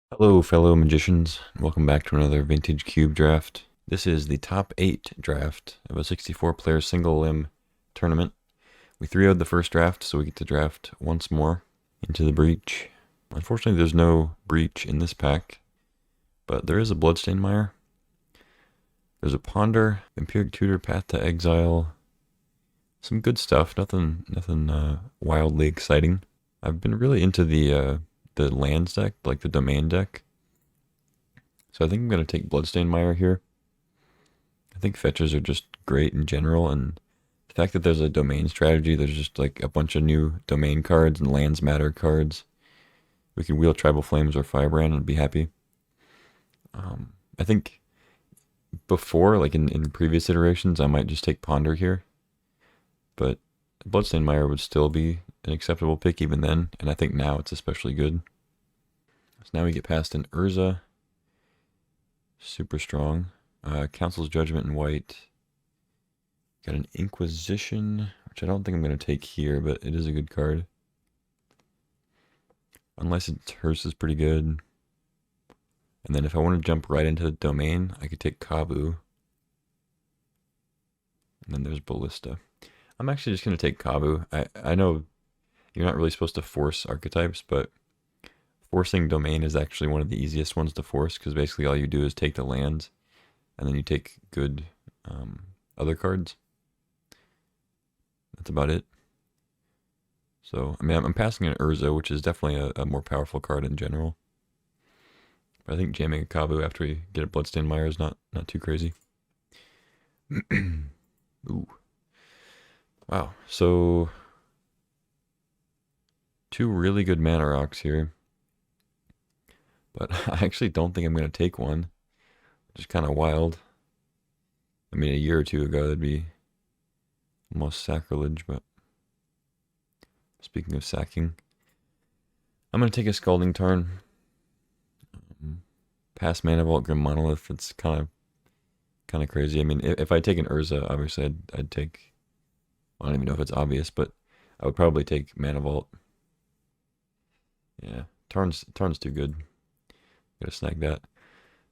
Hello, fellow magicians. Welcome back to another Vintage Cube Draft. This is the top 8 draft of a 64-player single-limb tournament. We 3-0'd the first draft, so we get to draft once more into the breach. Unfortunately, there's no breach in this pack, but there is a Bloodstained Mire. There's a Ponder, Vampiric Tutor, Path to Exile. Some good stuff. Nothing wildly exciting. I've been really into the lands deck, like the domain deck. So I think I'm going to take Bloodstained Mire here. I think fetches are just great in general, and the fact that there's a domain strategy, there's just like a bunch of new domain cards and lands matter cards. We can wheel Tribal Flames or Firebrand and be happy. I think before, like in previous iterations, I might just take Ponder here. But Bloodstained Mire would still be an acceptable pick even then, and I think now it's especially good. So now we get past an Urza. Super strong. Council's Judgment in white. Got an Inquisition, which I don't think I'm going to take here, but it is a good card. Unlicensed Hearse is pretty good. And then if I want to jump right into the domain, I could take Kabu. And then there's Ballista. I'm actually just going to take Kabu. I know you're not really supposed to force archetypes, but forcing domain is actually one of the easiest ones to force, because basically all you do is take the lands, and then you take good other cards. That's about it. So, I mean, I'm passing an Urza, which is definitely a more powerful card in general. But I think jamming a Kabu after we get a Bloodstained Mire is not too crazy. Ooh. Wow, so two really good mana rocks here. But I actually don't think I'm going to take one. Which is kind of wild. I mean, a year or two ago, that'd be almost sacrilege, but speaking of sacking, I'm going to take a Scalding Tarn. Pass Mana Vault, Grim Monolith. It's kind of crazy. I mean, if I take an Urza, obviously I'd take, I don't even know if it's obvious, but I would probably take Mana Vault. Yeah, Tarn's too good. Gotta snag that.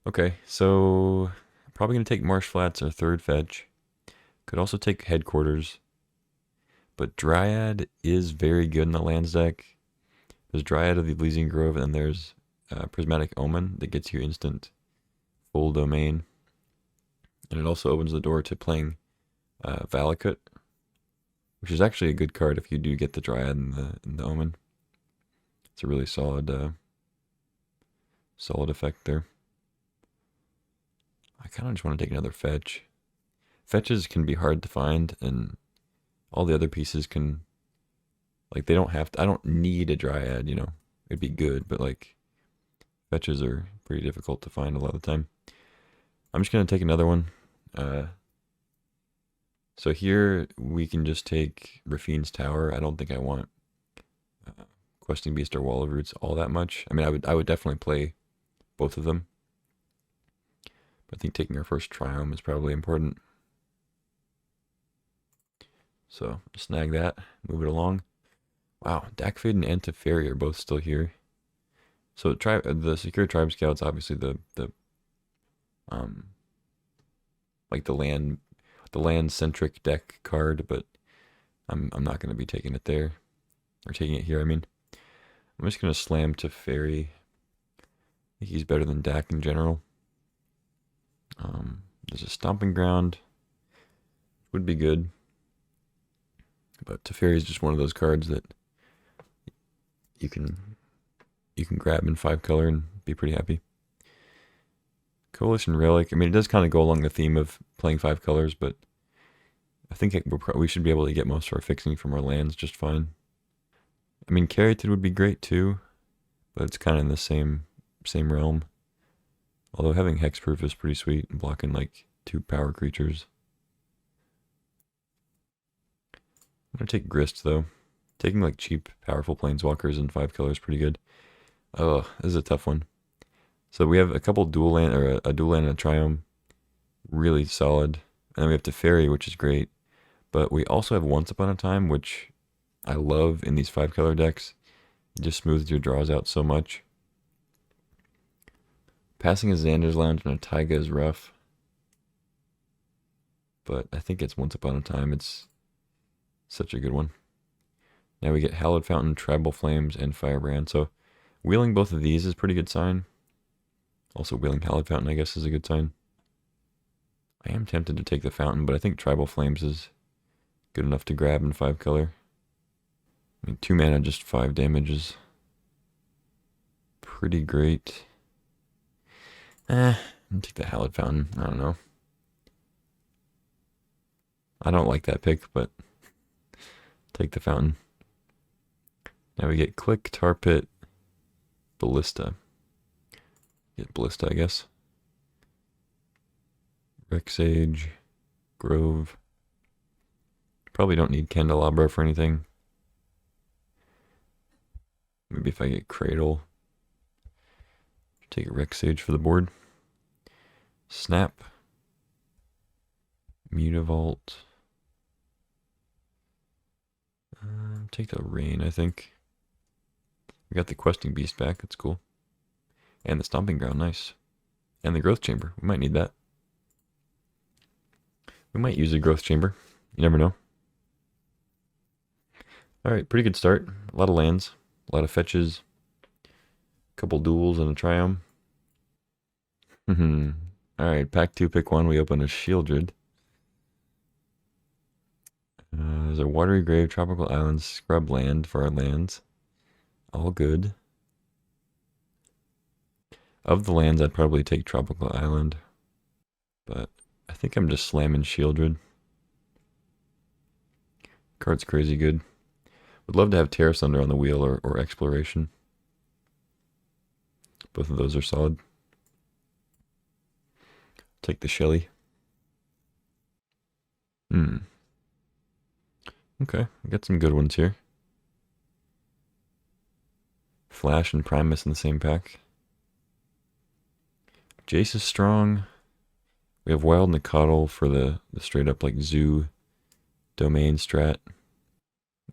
Okay, so probably gonna take Marsh Flats or third fetch. Could also take Headquarters. But Dryad is very good in the lands deck. There's Dryad of the Elysian Grove, and there's Prismatic Omen that gets you instant full domain. And it also opens the door to playing Valakut, which is actually a good card if you do get the Dryad and the Omen. It's a really solid effect there. I kind of just want to take another fetch. Fetches can be hard to find, and all the other pieces can, like, they don't have to, I don't need a Dryad, you know. It'd be good, but like, fetches are pretty difficult to find a lot of the time. I'm just going to take another one. So here we can just take Rafine's Tower. I don't think I want Questing Beast or Wall of Roots all that much. I mean, I would definitely play both of them. But I think taking our first Triumph is probably important. So snag that, move it along. Wow, Dakfade and Antiferi are both still here. So the Secure Tribe Scout's obviously the like the land centric deck card, but I'm not gonna be taking it there. Or taking it here, I mean. I'm just gonna slam Teferi. I think he's better than Dak in general. There's a Stomping Ground. Would be good. But Teferi is just one of those cards that you can grab in 5-color and be pretty happy. Coalition Relic. I mean, it does kind of go along the theme of playing 5 colors, but I think we should be able to get most of our fixing from our lands just fine. I mean, Caryatid would be great too, but it's kind of in the same realm. Although having Hexproof is pretty sweet and blocking like 2 power creatures. I'm gonna take Grist though. Taking like cheap, powerful planeswalkers in 5 colors is pretty good. Oh, this is a tough one. So we have a couple dual land, or a dual land and a Triumph. Really solid. And then we have Teferi, which is great. But we also have Once Upon a Time, which I love in these 5-color decks. It just smooths your draws out so much. Passing a Xander's Lounge and a Taiga is rough. But I think it's Once Upon a Time. It's such a good one. Now we get Hallowed Fountain, Tribal Flames, and Firebrand. So wheeling both of these is a pretty good sign. Also wheeling Hallowed Fountain, I guess, is a good sign. I am tempted to take the Fountain, but I think Tribal Flames is good enough to grab in 5 color. I mean, 2 mana, just 5 damage is pretty great. I'll take the Hallowed Fountain. I don't know. I don't like that pick, but take the Fountain. Now we get Click, Tar Pit, Ballista. Get Ballista, I guess. Rexage, Grove. Probably don't need Candelabra for anything. Maybe if I get Cradle. Take a Rexage for the board. Snap. Mutavault. Take the Rain, I think. We got the Questing Beast back, that's cool. And the Stomping Ground, nice. And the Growth Chamber, we might need that. We might use a Growth Chamber, you never know. Alright, pretty good start. A lot of lands, a lot of fetches, a couple duels and a Triumph. Alright, pack 2, pick 1, we open a Shieldred. There's a Watery Grave, Tropical Islands, Scrub Land for our lands. All good. Of the lands, I'd probably take Tropical Island. But I think I'm just slamming Shieldred. Card's crazy good. Would love to have Terra Sunder on the wheel or Exploration. Both of those are solid. Take the Shelly. Okay, I got some good ones here. Flash and Primus in the same pack. Jace is strong. We have Wild Nicodle for the straight up like zoo domain strat.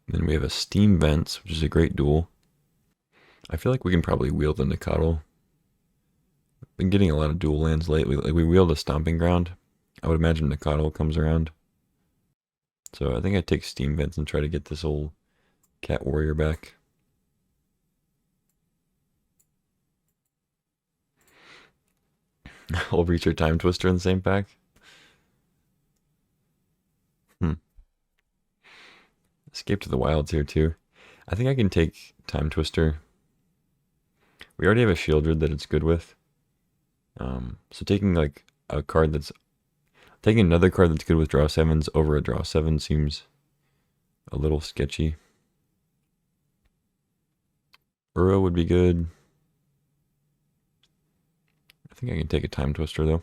Then we have a Steam Vents, which is a great duel. I feel like we can probably wheel the Nicodle. Been getting a lot of dual lands lately. Like we wheeled a Stomping Ground. I would imagine Nicodle comes around. So I think I take Steam Vents and try to get this old Cat Warrior back. I'll reach your Time Twister in the same pack. Escape to the Wilds here too. I think I can take Time Twister. We already have a Shieldred that it's good with. So taking like a card that's taking another card that's good with draw 7s over a draw 7 seems a little sketchy. Uro would be good. I think I can take a Time Twister though.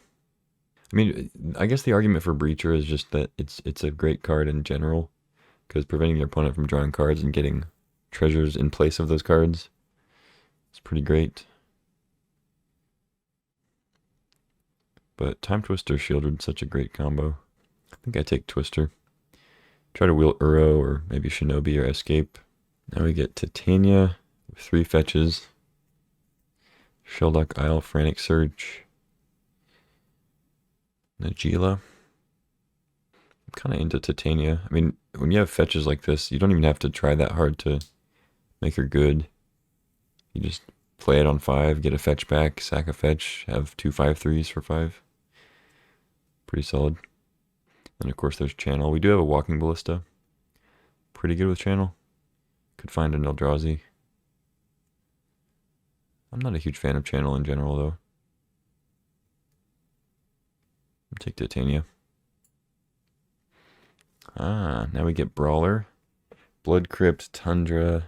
I mean, I guess the argument for Breacher is just that it's a great card in general, because preventing your opponent from drawing cards and getting treasures in place of those cards is pretty great. But Time Twister Shieldred, such a great combo. I think I take Twister. Try to wheel Uro or maybe Shinobi or Escape. Now we get Titania with 3 fetches. Sheldock Isle, Frantic Search. Najila. I'm kind of into Titania. I mean, when you have fetches like this, you don't even have to try that hard to make her good. You just play it on 5, get a fetch back, sack a fetch, have 2 5/3s for 5. Pretty solid. And of course there's Channel. We do have a Walking Ballista. Pretty good with Channel. Could find an Eldrazi. I'm not a huge fan of Channel in general though. I'll take Titania. Now we get Brawler. Blood Crypt, Tundra.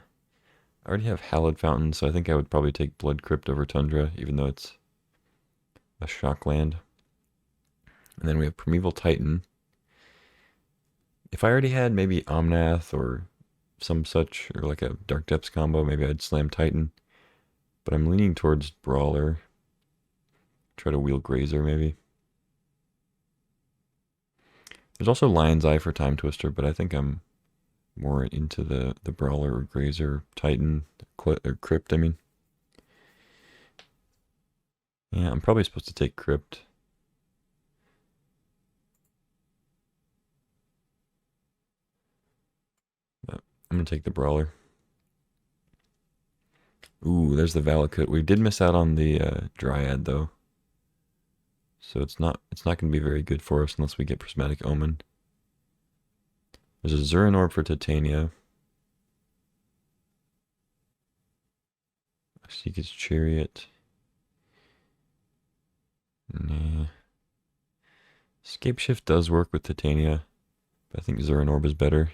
I already have Hallowed Fountain, so I think I would probably take Blood Crypt over Tundra, even though it's a shock land. And then we have Primeval Titan. If I already had maybe Omnath or some such, or like a Dark Depths combo, maybe I'd slam Titan. But I'm leaning towards Brawler. Try to wheel Grazer, maybe. There's also Lion's Eye for Time Twister, but I think I'm more into the Brawler or Grazer, Titan, or Crypt, I mean. Yeah, I'm probably supposed to take Crypt. But I'm going to take the Brawler. Ooh, there's the Valakut. We did miss out on the Dryad, though. So it's not going to be very good for us unless we get Prismatic Omen. There's a Zurin Orb for Titania. Seek's Chariot. Nah. Escape Shift does work with Titania, but I think Zurin Orb is better.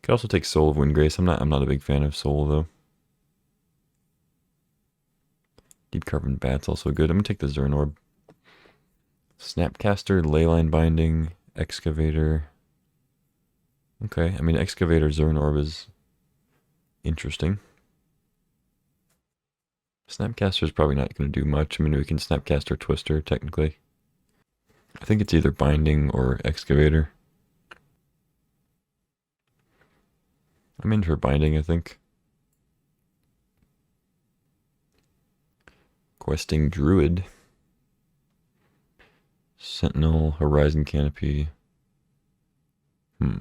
Could also take Soul of Windgrace. I'm not a big fan of Soul though. Deep Carbon Bat's also good. I'm gonna take the Zurin Orb. Snapcaster, Leyline Binding, Excavator. Okay, I mean Excavator Zurin Orb is interesting. Snapcaster is probably not going to do much. I mean, we can Snapcaster Twister, technically. I think it's either Binding or Excavator. I'm in for Binding, I think. Questing Druid. Sentinel, Horizon Canopy. I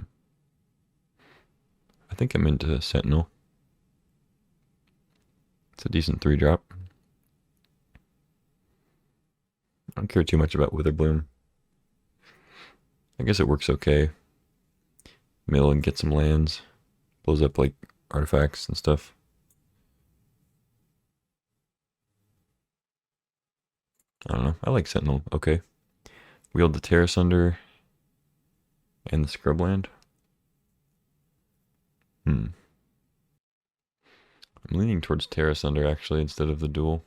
think I'm into Sentinel. It's a decent 3-drop. I don't care too much about Witherbloom. I guess it works okay. Mill and get some lands. Blows up like artifacts and stuff. I don't know. I like Sentinel. Okay. Wield the Terra Sunder and the Scrubland. I'm leaning towards Terra Sunder actually instead of the duel.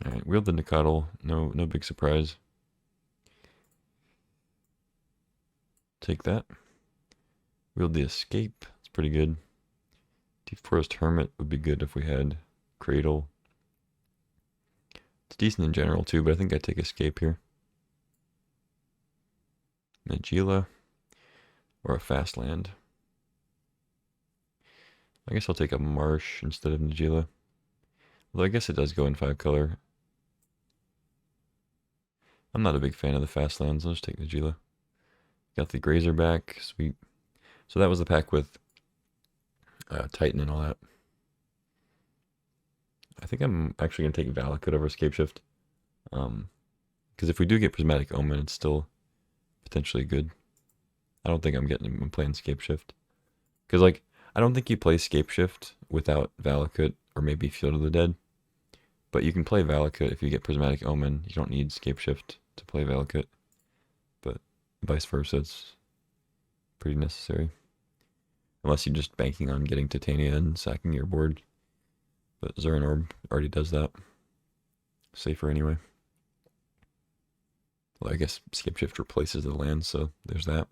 Alright, wield the Nicodle. No big surprise. Take that. Wield the Escape. It's pretty good. Deep Forest Hermit would be good if we had Cradle. It's decent in general too, but I think I'd take Escape here. Najeela or a fast land. I guess I'll take a Marsh instead of Najeela. Although I guess it does go in 5-color. I'm not a big fan of the fast lands. I'll just take Najeela. Got the Grazer back. Sweet. So that was the pack with Titan and all that. I think I'm actually going to take Valakut over Escape Shift. Because if we do get Prismatic Omen, it's still potentially good. I don't think I'm playing Escape Shift. Because, like, I don't think you play Escape Shift without Valakut or maybe Field of the Dead. But you can play Valakut if you get Prismatic Omen. You don't need Escape Shift to play Valakut. But vice versa, it's pretty necessary. Unless you're just banking on getting Titania and sacking your board. But Zurin Orb already does that. Safer anyway. Well, I guess Escape Shift replaces the land, so there's that.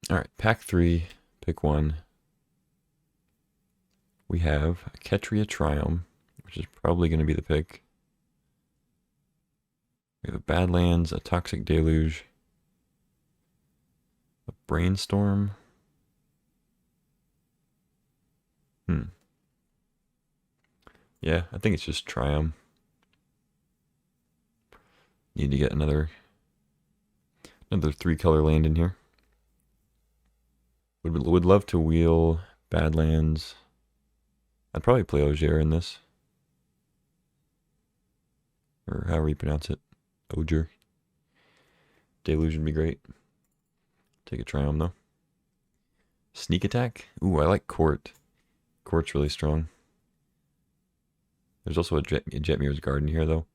Alright, pack 3, pick 1. We have a Ketria Triumph, which is probably going to be the pick. We have a Badlands, a Toxic Deluge, a Brainstorm. Yeah, I think it's just Triumph. Need to get another 3-color land in here. Would love to wheel Badlands. I'd probably play Ogier in this. Or however you pronounce it. Ogier. Deluge would be great. Take a Triumph though. Sneak Attack? Ooh, I like Court. Court's really strong. There's also a Jetmir's Garden here though.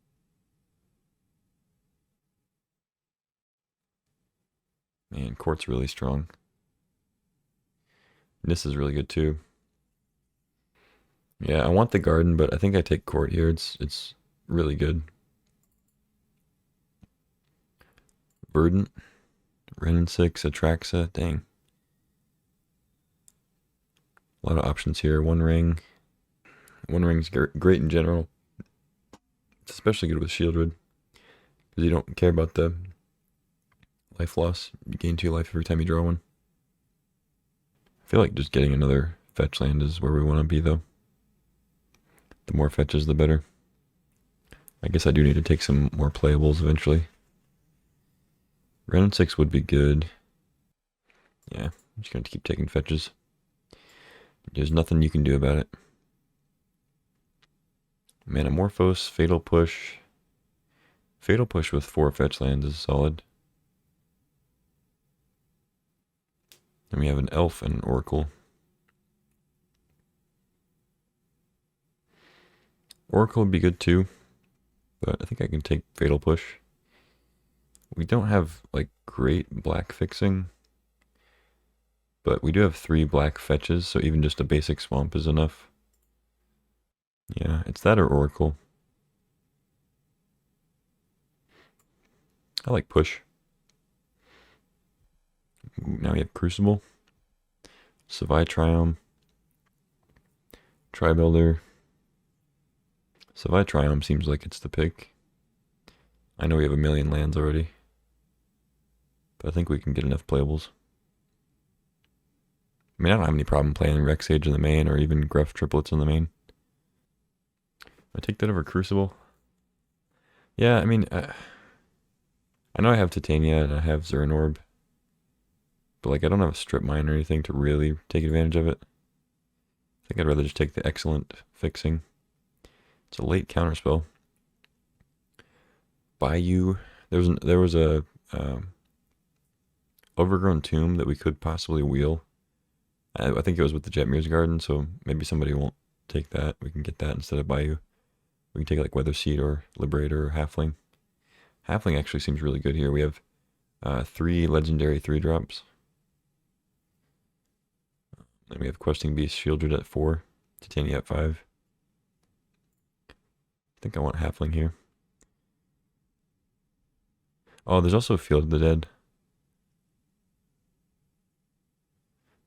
Man, Court's really strong. This is really good too. Yeah, I want the Garden, but I think I take Court here. It's really good. Verdant, Renin 6, Atraxa, dang. A lot of options here. One Ring. One Ring's great in general. It's especially good with Shieldred. Because you don't care about the life loss. You gain 2 life every time you draw one. I feel like just getting another fetch land is where we want to be, though. The more fetches, the better. I guess I do need to take some more playables eventually. Ren 6 would be good. Yeah, I'm just going to keep taking fetches. There's nothing you can do about it. Manamorphose, Fatal Push. Fatal Push with 4 fetch lands is solid. Then we have an Elf and an Oracle. Oracle would be good too, but I think I can take Fatal Push. We don't have like great black fixing, but we do have 3 black fetches, so even just a basic swamp is enough. Yeah, it's that or Oracle. I like Push. Ooh, now we have Crucible, Savai Triome, Tri-Builder. Savai Triome seems like it's the pick. I know we have a million lands already, but I think we can get enough playables. I mean, I don't have any problem playing Rex Age in the main or even Gruff Triplets in the main. I take that over Crucible. Yeah, I mean, I know I have Titania and I have Zurin Orb, but like I don't have a Strip Mine or anything to really take advantage of it. I think I'd rather just take the excellent fixing. It's a late counterspell. Bayou. There was a Overgrown Tomb that we could possibly wheel. I think it was with the Jetmir's Garden, so maybe somebody won't take that. We can get that instead of Bayou. We can take like Weather Seed or Liberator or Halfling. Halfling actually seems really good here. We have 3 legendary 3-drops. Then we have Questing Beast, Shieldred at 4, Titania at 5. I think I want Halfling here. Oh, there's also Field of the Dead.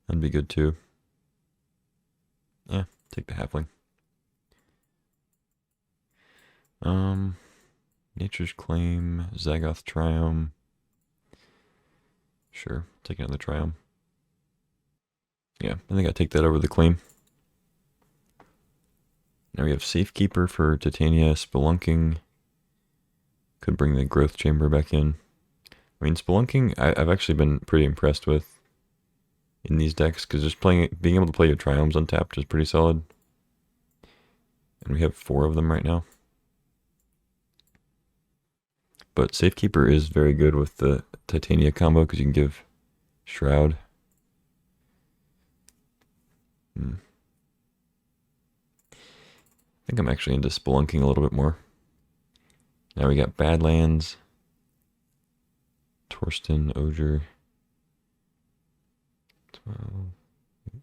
That'd be good too. Yeah, take the Halfling. Nature's Claim, Zagoth Triome. Sure, take another Triome. Yeah, I think I take that over the Claim. Now we have Safekeeper for Titania, Spelunking. Could bring the Growth Chamber back in. I mean, Spelunking, I've actually been pretty impressed with in these decks, because just being able to play your Triomes untapped is pretty solid. And we have 4 of them right now. But Safekeeper is very good with the Titania combo, because you can give Shroud. I think I'm actually into Spelunking a little bit more. Now we got Badlands, Torsten, Ogier. 12, 18.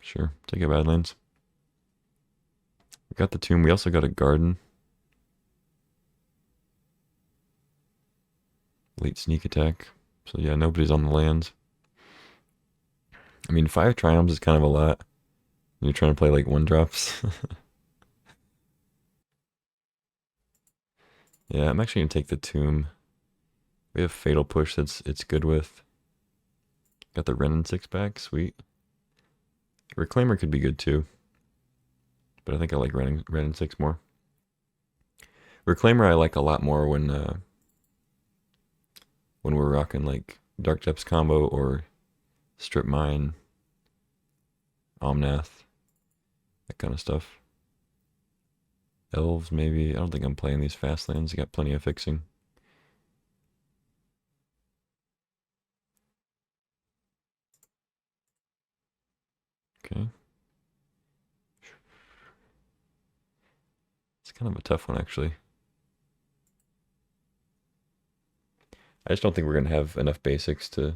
Sure, take a Badlands. We got the Tomb. We also got a Garden. Late Sneak Attack. So yeah, nobody's on the lands. I mean, 5 Triomes is kind of a lot. You're trying to play like 1-drops. Yeah, I'm actually going to take the Tomb. We have Fatal Push it's good with. Got the Ren 6 back, sweet. Reclaimer could be good too. But I think I like Ren 6 more. Reclaimer I like a lot more when we're rocking like Dark Depths combo or Strip Mine, Omnath, that kind of stuff. Elves maybe. I don't think I'm playing these fast lands. I got plenty of fixing. Okay. It's kind of a tough one actually. I just don't think we're going to have enough basics to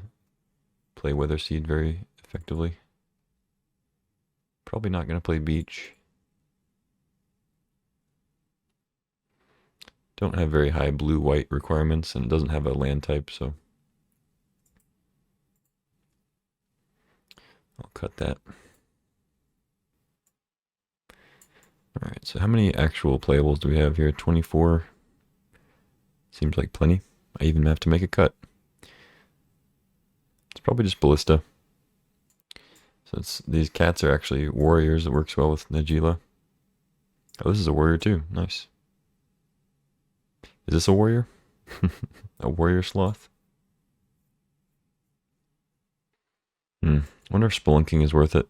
play Weather Seed very effectively. Probably not going to play Beach. Don't have very high blue-white requirements, and it doesn't have a land type, so I'll cut that. Alright, so how many actual playables do we have here? 24. Seems like plenty. I even have to make a cut. It's probably just Ballista. So these cats are actually warriors. It works well with Najila. Oh, this is a warrior too. Nice. Is this a warrior? A warrior sloth? I wonder if spelunking is worth it.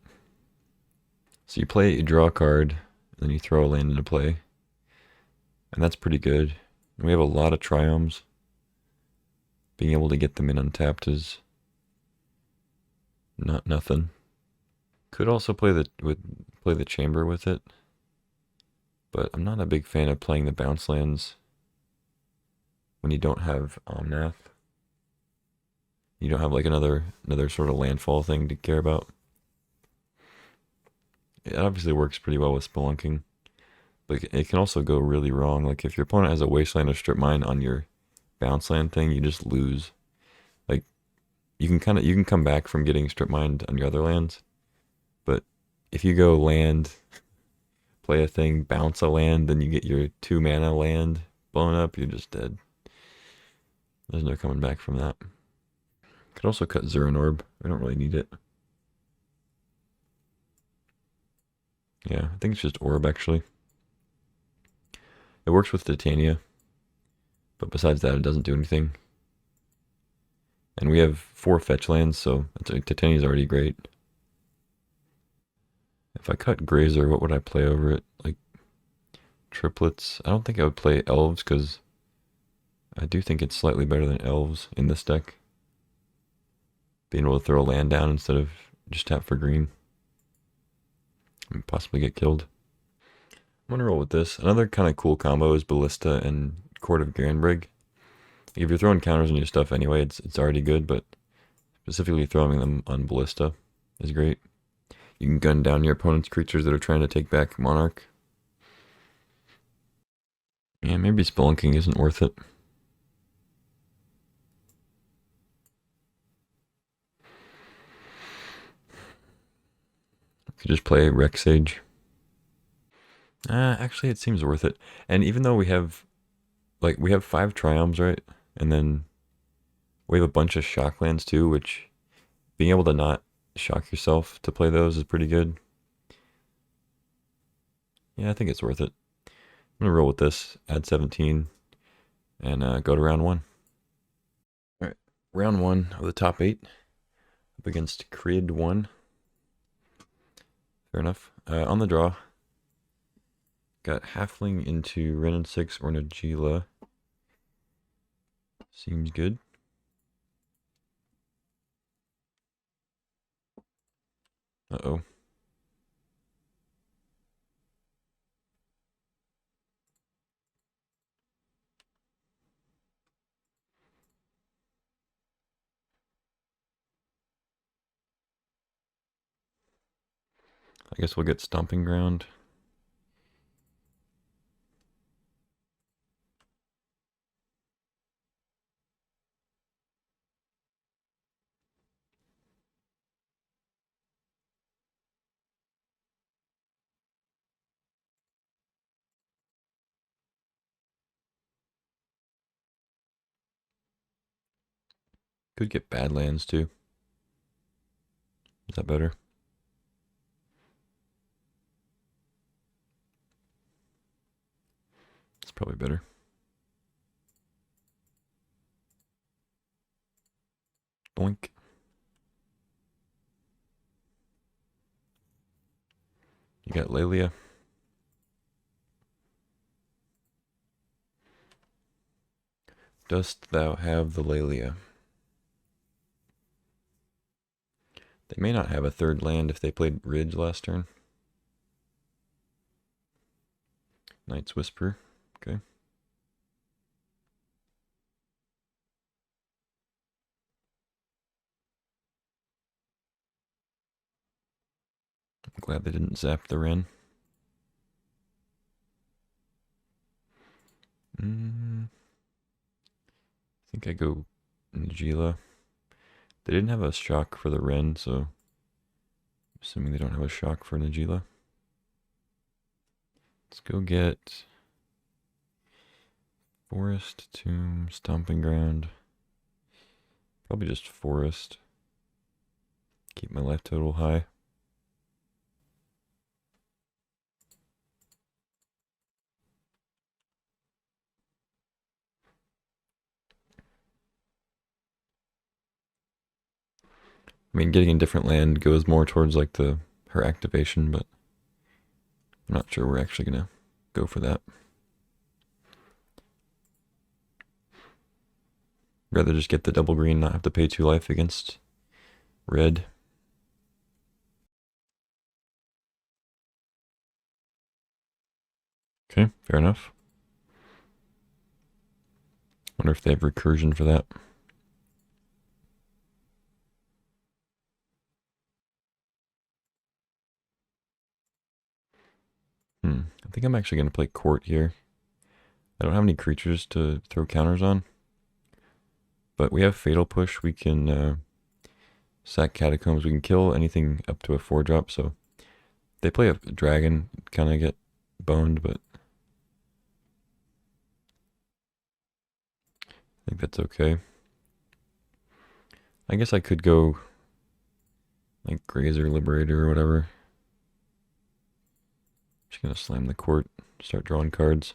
So you draw a card, and then you throw a land into play. And that's pretty good. And we have a lot of triomes. Being able to get them in untapped is not nothing. Could also play the chamber with it. But I'm not a big fan of playing the bounce lands when you don't have Omnath. You don't have like another sort of landfall thing to care about. It obviously works pretty well with spelunking, but it can also go really wrong. Like if your opponent has a wasteland or strip mine on your bounce land thing, you just lose. Like you can come back from getting strip mined on your other lands, but if you go land, play a thing, bounce a land, then you get your 2 mana land blown up, you're just dead. There's no coming back from that. Could also cut Zuran Orb. I don't really need it. Yeah, I think it's just Orb actually. It works with Titania, but besides that, it doesn't do anything. And we have 4 fetch lands, so Titania's already great. If I cut Grazer, what would I play over it? Like triplets? I don't think I would play Elves, because I do think it's slightly better than Elves in this deck. Being able to throw a land down instead of just tap for green. And possibly get killed. I'm gonna roll with this. Another kind of cool combo is Ballista and Court of Garanbrig. If you're throwing counters on your stuff anyway, it's already good, but specifically throwing them on Ballista is great. You can gun down your opponent's creatures that are trying to take back Monarch. Yeah, maybe Spelunking isn't worth it. You could just play Rex Sage. Actually, it seems worth it. And even though we have 5 Triomes, right? And then we have a bunch of shock lands too, which being able to not shock yourself to play those is pretty good. Yeah, I think it's worth it. I'm gonna roll with this, add 17, and go to round 1. All right, round 1 of the top 8 up against Creed 1. Fair enough. On the draw, got Halfling into Wrenn and 6 or Najila. Seems good. Uh-oh. I guess we'll get Stomping Ground. Could get Badlands too. Is that better? It's probably better. Boink. You got Lelia. Dost thou have the Lelia? They may not have a 3rd land if they played Ridge last turn. Knight's Whisper. Okay. I'm glad they didn't zap the Wrenn. I think I go Najila. They didn't have a shock for the Wrenn, so assuming they don't have a shock for Najila. Let's go get Forest, tomb, stomping ground. Probably just forest. Keep my life total high. I mean, getting a different land goes more towards like her activation, but I'm not sure we're actually gonna go for that. Rather just get the double green, not have to pay 2 life against red. Okay, fair enough. Wonder if they have recursion for that. I think I'm actually going to play court here. I don't have any creatures to throw counters on. But we have Fatal Push. We can sack Catacombs. We can kill anything up to a 4-drop. So if they play a dragon, kind of get boned, but I think that's okay. I guess I could go like Grazer Liberator or whatever. Just going to slam the court, start drawing cards.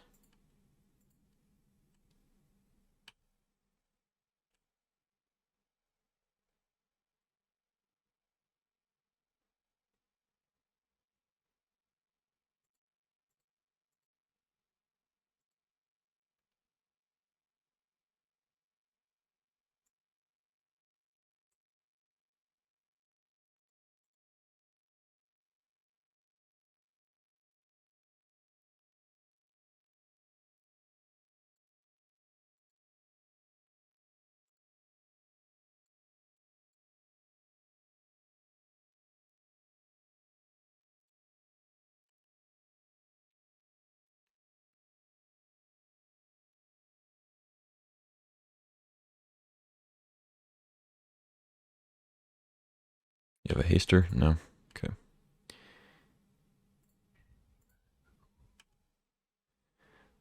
You have a haster? No? Okay.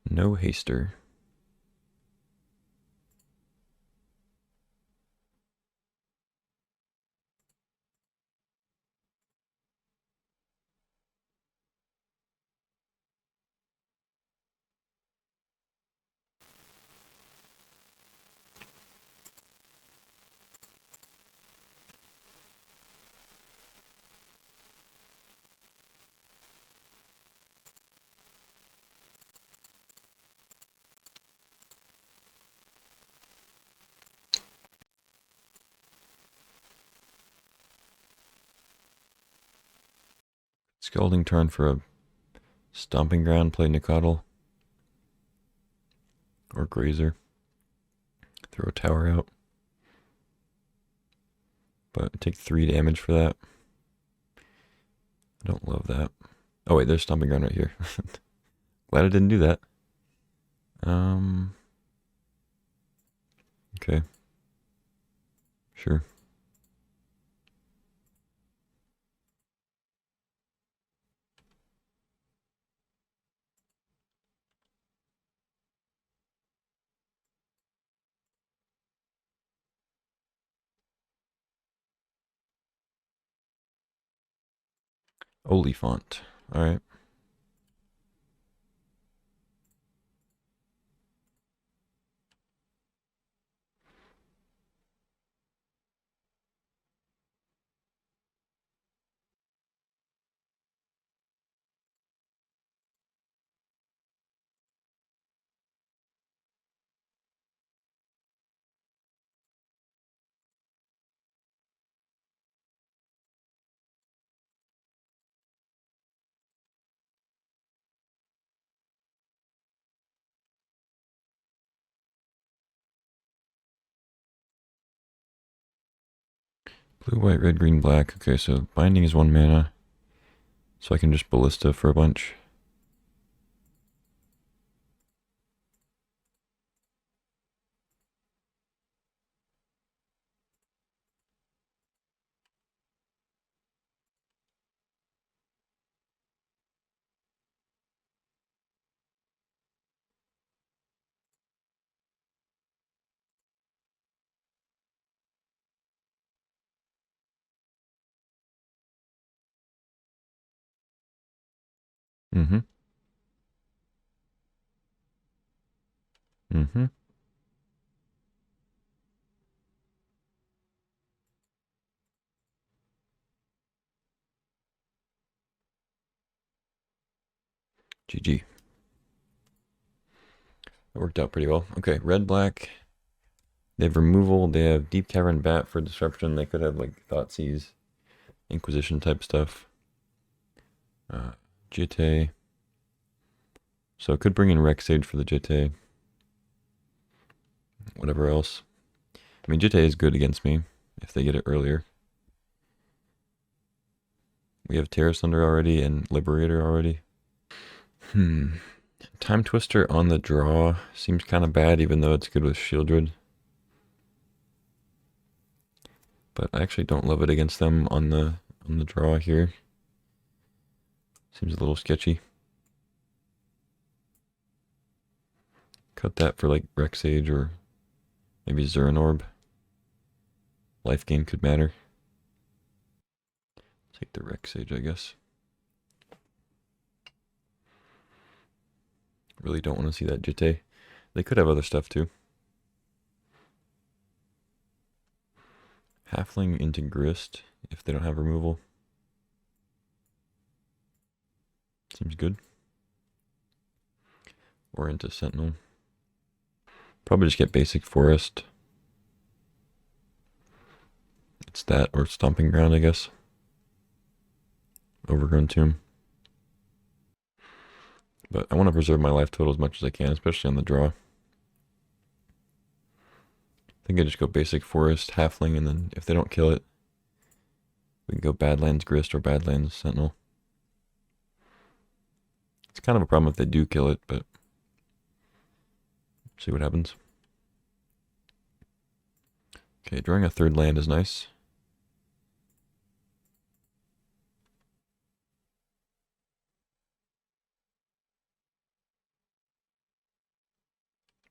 No haster. Scalding Tarn for a Stomping Ground, play Nicodle. Or Grazer. Throw a tower out. But take 3 damage for that. I don't love that. Oh wait, there's Stomping Ground right here. Glad I didn't do that. Okay. Sure. Oliphant. Alright. Blue, white, red, green, black. Okay, so binding is 1 mana. So I can just ballista for a bunch. Mm-hmm. Mm-hmm. GG. That worked out pretty well. Okay, red, black. They have removal. They have Deep Cavern Bat for disruption. They could have like Thoughtseize, Inquisition type stuff. Jitte. So it could bring in Rexage for the Jitte. Whatever else. I mean, Jitte is good against me if they get it earlier. We have Terra Thunder already and Liberator already. Time Twister on the draw seems kind of bad, even though it's good with Shieldred. But I actually don't love it against them on the draw here. Seems a little sketchy. Cut that for like Rexage or maybe Zeranorb. Life gain could matter. Take the Rexage, I guess. Really don't want to see that Jitte. They could have other stuff too. Halfling into Grist if they don't have removal. Seems good. Or into Sentinel. Probably just get basic Forest. It's that or Stomping Ground, I guess. Overgrown Tomb. But I want to preserve my life total as much as I can, especially on the draw. I think I just go basic Forest, Halfling, and then if they don't kill it, we can go Badlands Grist or Badlands Sentinel. It's kind of a problem if they do kill it, but see what happens. Okay, drawing a third land is nice.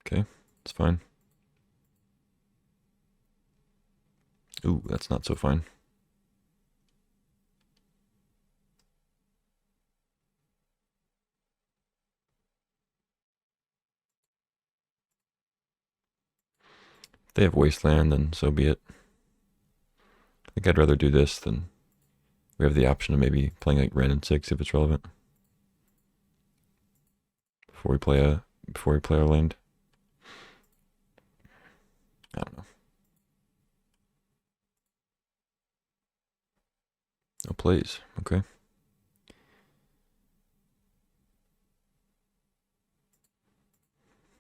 Okay, it's fine. Ooh, that's not so fine. If they have Wasteland, then so be it. I think I'd rather do this than we have the option of maybe playing like Ren and 6 if it's relevant. Before we play our land. I don't know. No plays. Okay.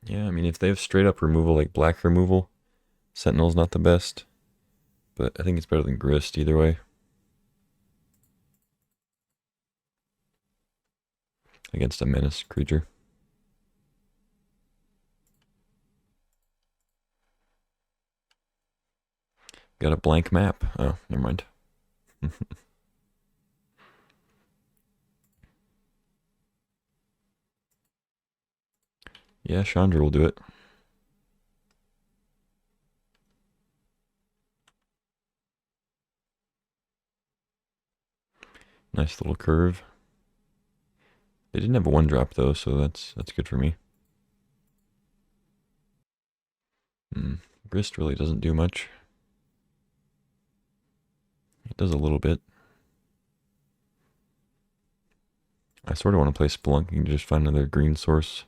Yeah, I mean, if they have straight up removal, like black removal, Sentinel's not the best. But I think it's better than Grist either way. Against a menace creature. Got a blank map. Oh, never mind. Yeah, Chandra will do it. Nice little curve. They didn't have a 1-drop though, so that's good for me. Grist really doesn't do much. It does a little bit. I sort of want to play Spelunking to just find another green source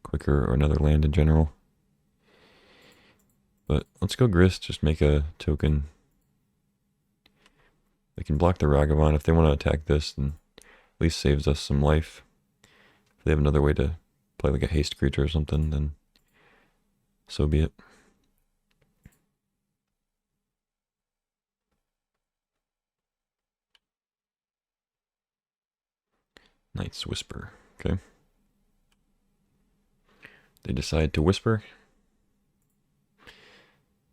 quicker, or another land in general. But let's go Grist, just make a token. They can block the Ragavan. If they want to attack this, then at least saves us some life. If they have another way to play like a haste creature or something, then so be it. Knight's Whisper. Okay. They decide to whisper.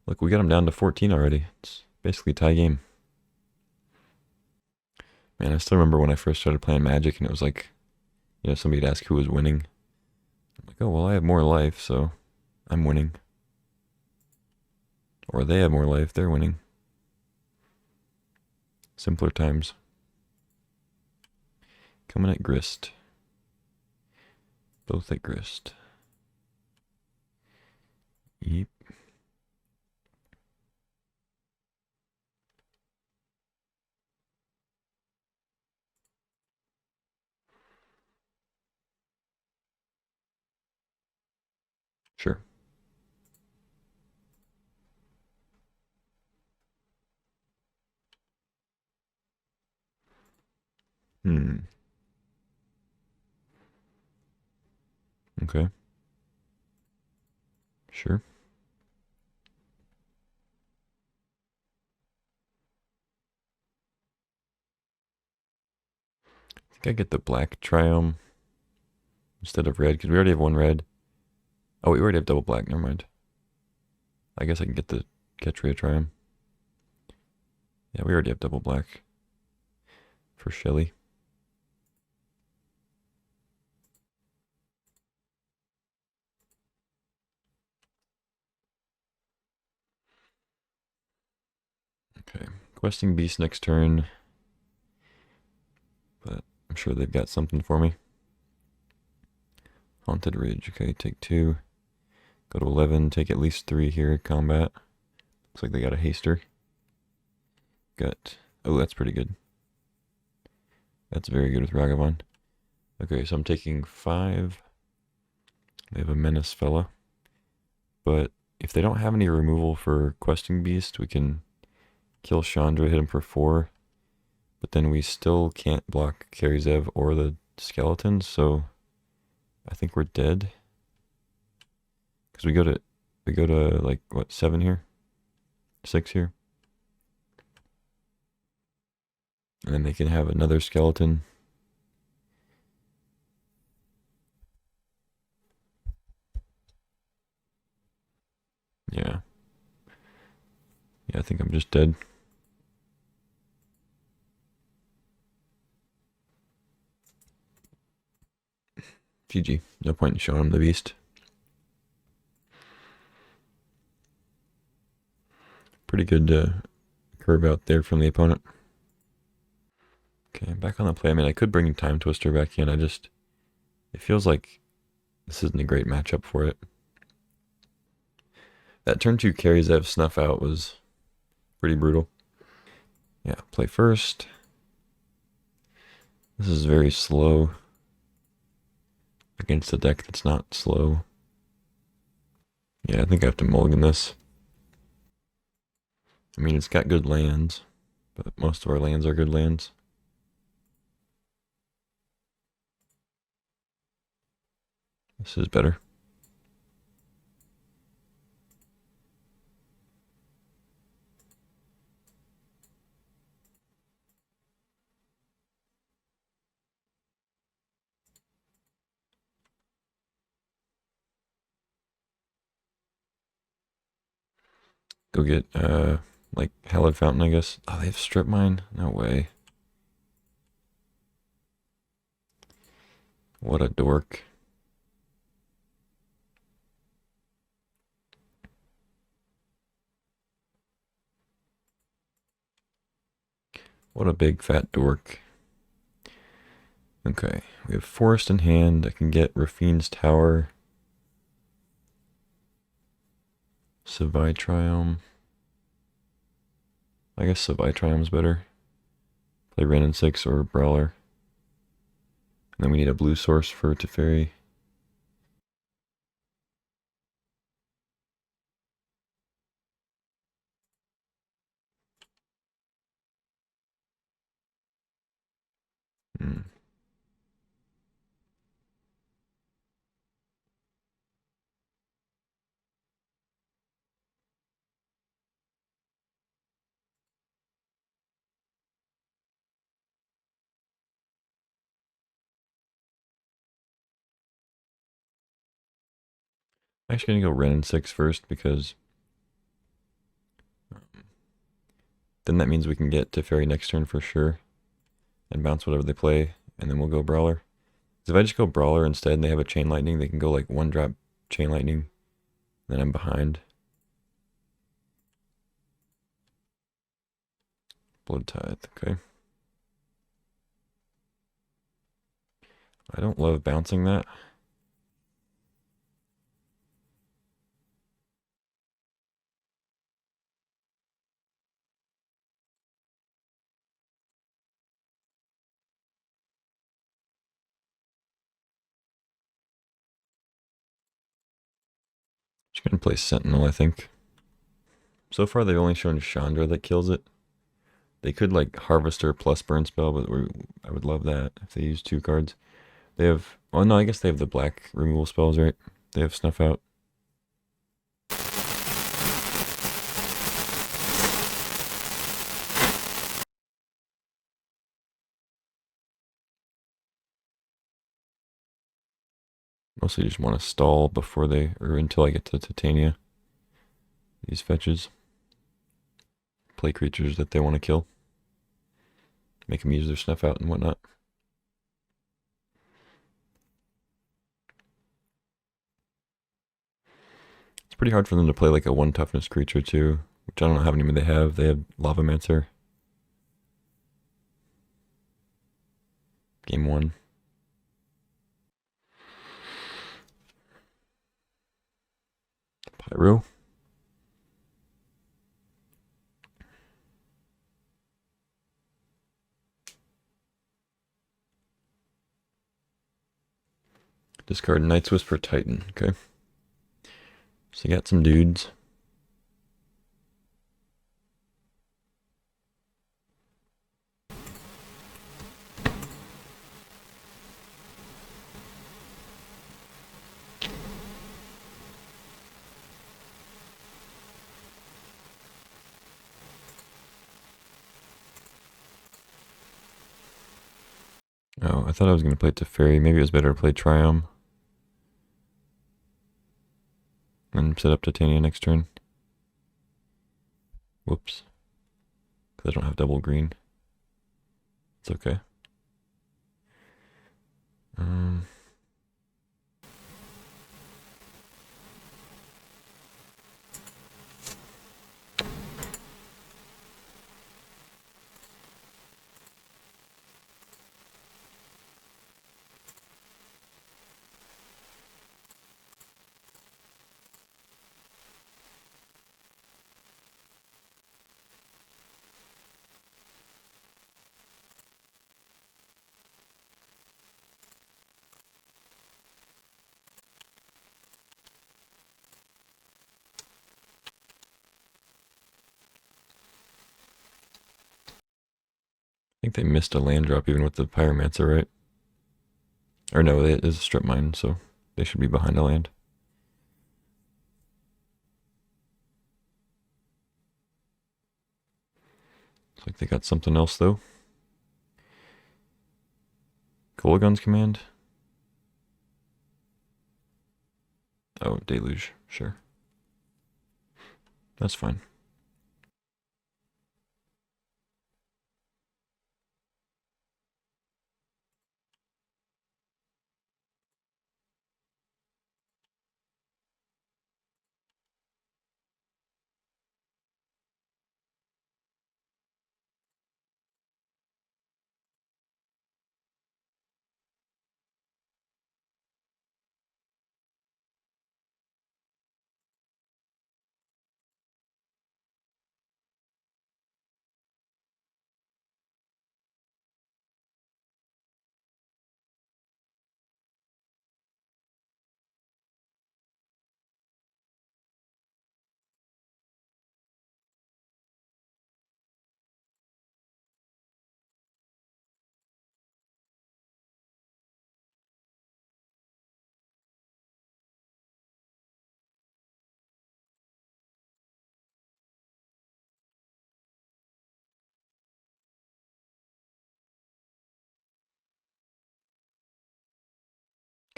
Look, we got them down to 14 already. It's basically a tie game. Man, I still remember when I first started playing Magic and it was like, you know, somebody'd ask who was winning. I'm like, oh, well, I have more life, so I'm winning. Or they have more life, they're winning. Simpler times. Coming at grist. Both at grist. Yep. Sure. Okay. Sure. I think I get the black triome instead of red, because we already have one red. Oh, we already have double black, never mind. I guess I can get the Ketria triome. Yeah, we already have double black for Shelly. Okay, questing beast next turn, but I'm sure they've got something for me. Haunted Ridge, okay, take 2. Go to 11, take at least 3 here at combat. Looks like they got a haster. Got, oh, that's pretty good. That's very good with Ragavan. Okay, so I'm taking 5. They have a Menace fella. But if they don't have any removal for Questing Beast, we can kill Chandra, hit him for 4. But then we still can't block Karizev or the skeletons, so I think we're dead. Because we go to like what, 7 here? 6 here? And then they can have another skeleton. Yeah. Yeah, I think I'm just dead. GG. No point in showing him the beast. Pretty good curve out there from the opponent. Okay, back on the play. I mean, I could bring Time Twister back in. It feels like this isn't a great matchup for it. That turn 2 Karizev snuff out was pretty brutal. Yeah, play first. This is very slow against a deck that's not slow. Yeah, I think I have to mulligan this. I mean, it's got good lands, but most of our lands are good lands. This is better. Go get, like, Hallowed Fountain, I guess. Oh, they have Strip Mine? No way. What a dork. What a big fat dork. Okay, we have Forest in hand. I can get Rafine's Tower. Savai Triome. I guess Savai Triome's better. Play Ren and 6 or Brawler. And then we need a blue source for Teferi. Hmm. I'm actually gonna go Ren and 6 first because then that means we can get Teferi next turn for sure and bounce whatever they play, and then we'll go Brawler. If I just go Brawler instead and they have a Chain Lightning, they can go like 1-drop Chain Lightning, then I'm behind. Blood Tithe, okay. I don't love bouncing that. Just gonna play Sentinel, I think. So far, they've only shown Chandra that kills it. They could like Harvester plus Burn Spell, but I would love that if they use 2 cards. They have, oh no, I guess they have the black removal spells, right? They have Snuff Out. Mostly just want to stall before they, or until I get to Titania. These fetches. Play creatures that they want to kill. Make them use their Snuff Out and whatnot. It's pretty hard for them to play like a 1 toughness creature too, which I don't know how many they have. They have Lavamancer. Game 1. Pyro. Discard Night's Whisper Titan. Okay. So you got some dudes. Oh, I thought I was going to play Teferi. Maybe it was better to play Triumph. And set up Titania next turn. Whoops. Because I don't have double green. It's okay. I think they missed a land drop even with the Pyromancer, right? Or no, it is a strip mine, so they should be behind a land. Looks like they got something else though. Kolaghan's Command. Oh, Deluge, sure. That's fine.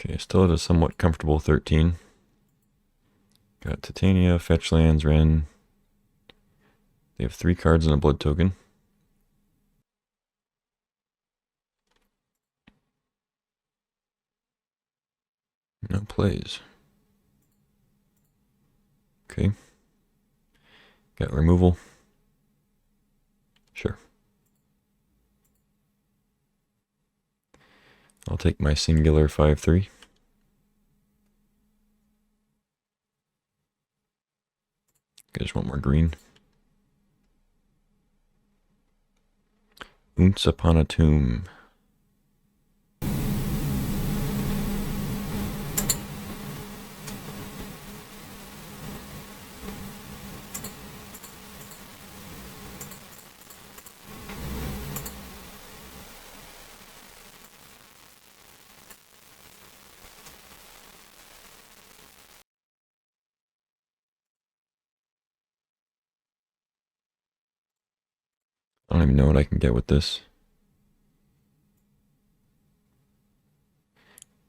Okay, still at a somewhat comfortable 13. Got Titania, Fetch Lands, Ren. They have 3 cards and a blood token. No plays. Okay. Got removal. Sure. I'll take my singular 5/3. I just want more green. Once Upon a Tomb. I don't even know what I can get with this.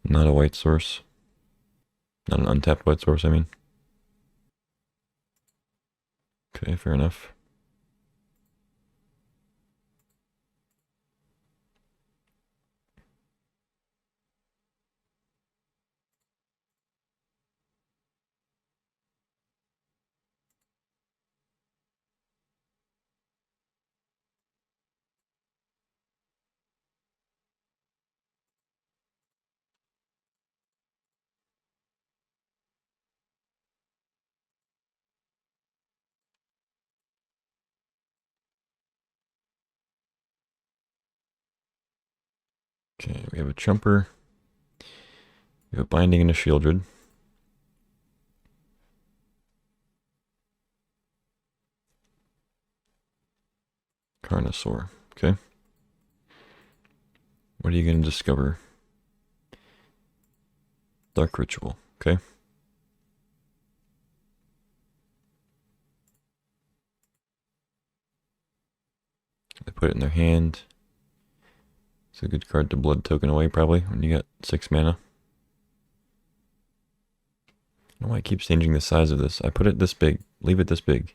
Not a white source. Not an untapped white source, I mean. Okay, fair enough. Okay, we have a Chumper. We have a Binding and a Shieldred. Carnosaur. Okay. What are you going to discover? Dark Ritual. Okay. They put it in their hand. It's a good card to blood token away, probably, when you got 6 mana. I don't know why it keeps changing the size of this. I put it this big. Leave it this big.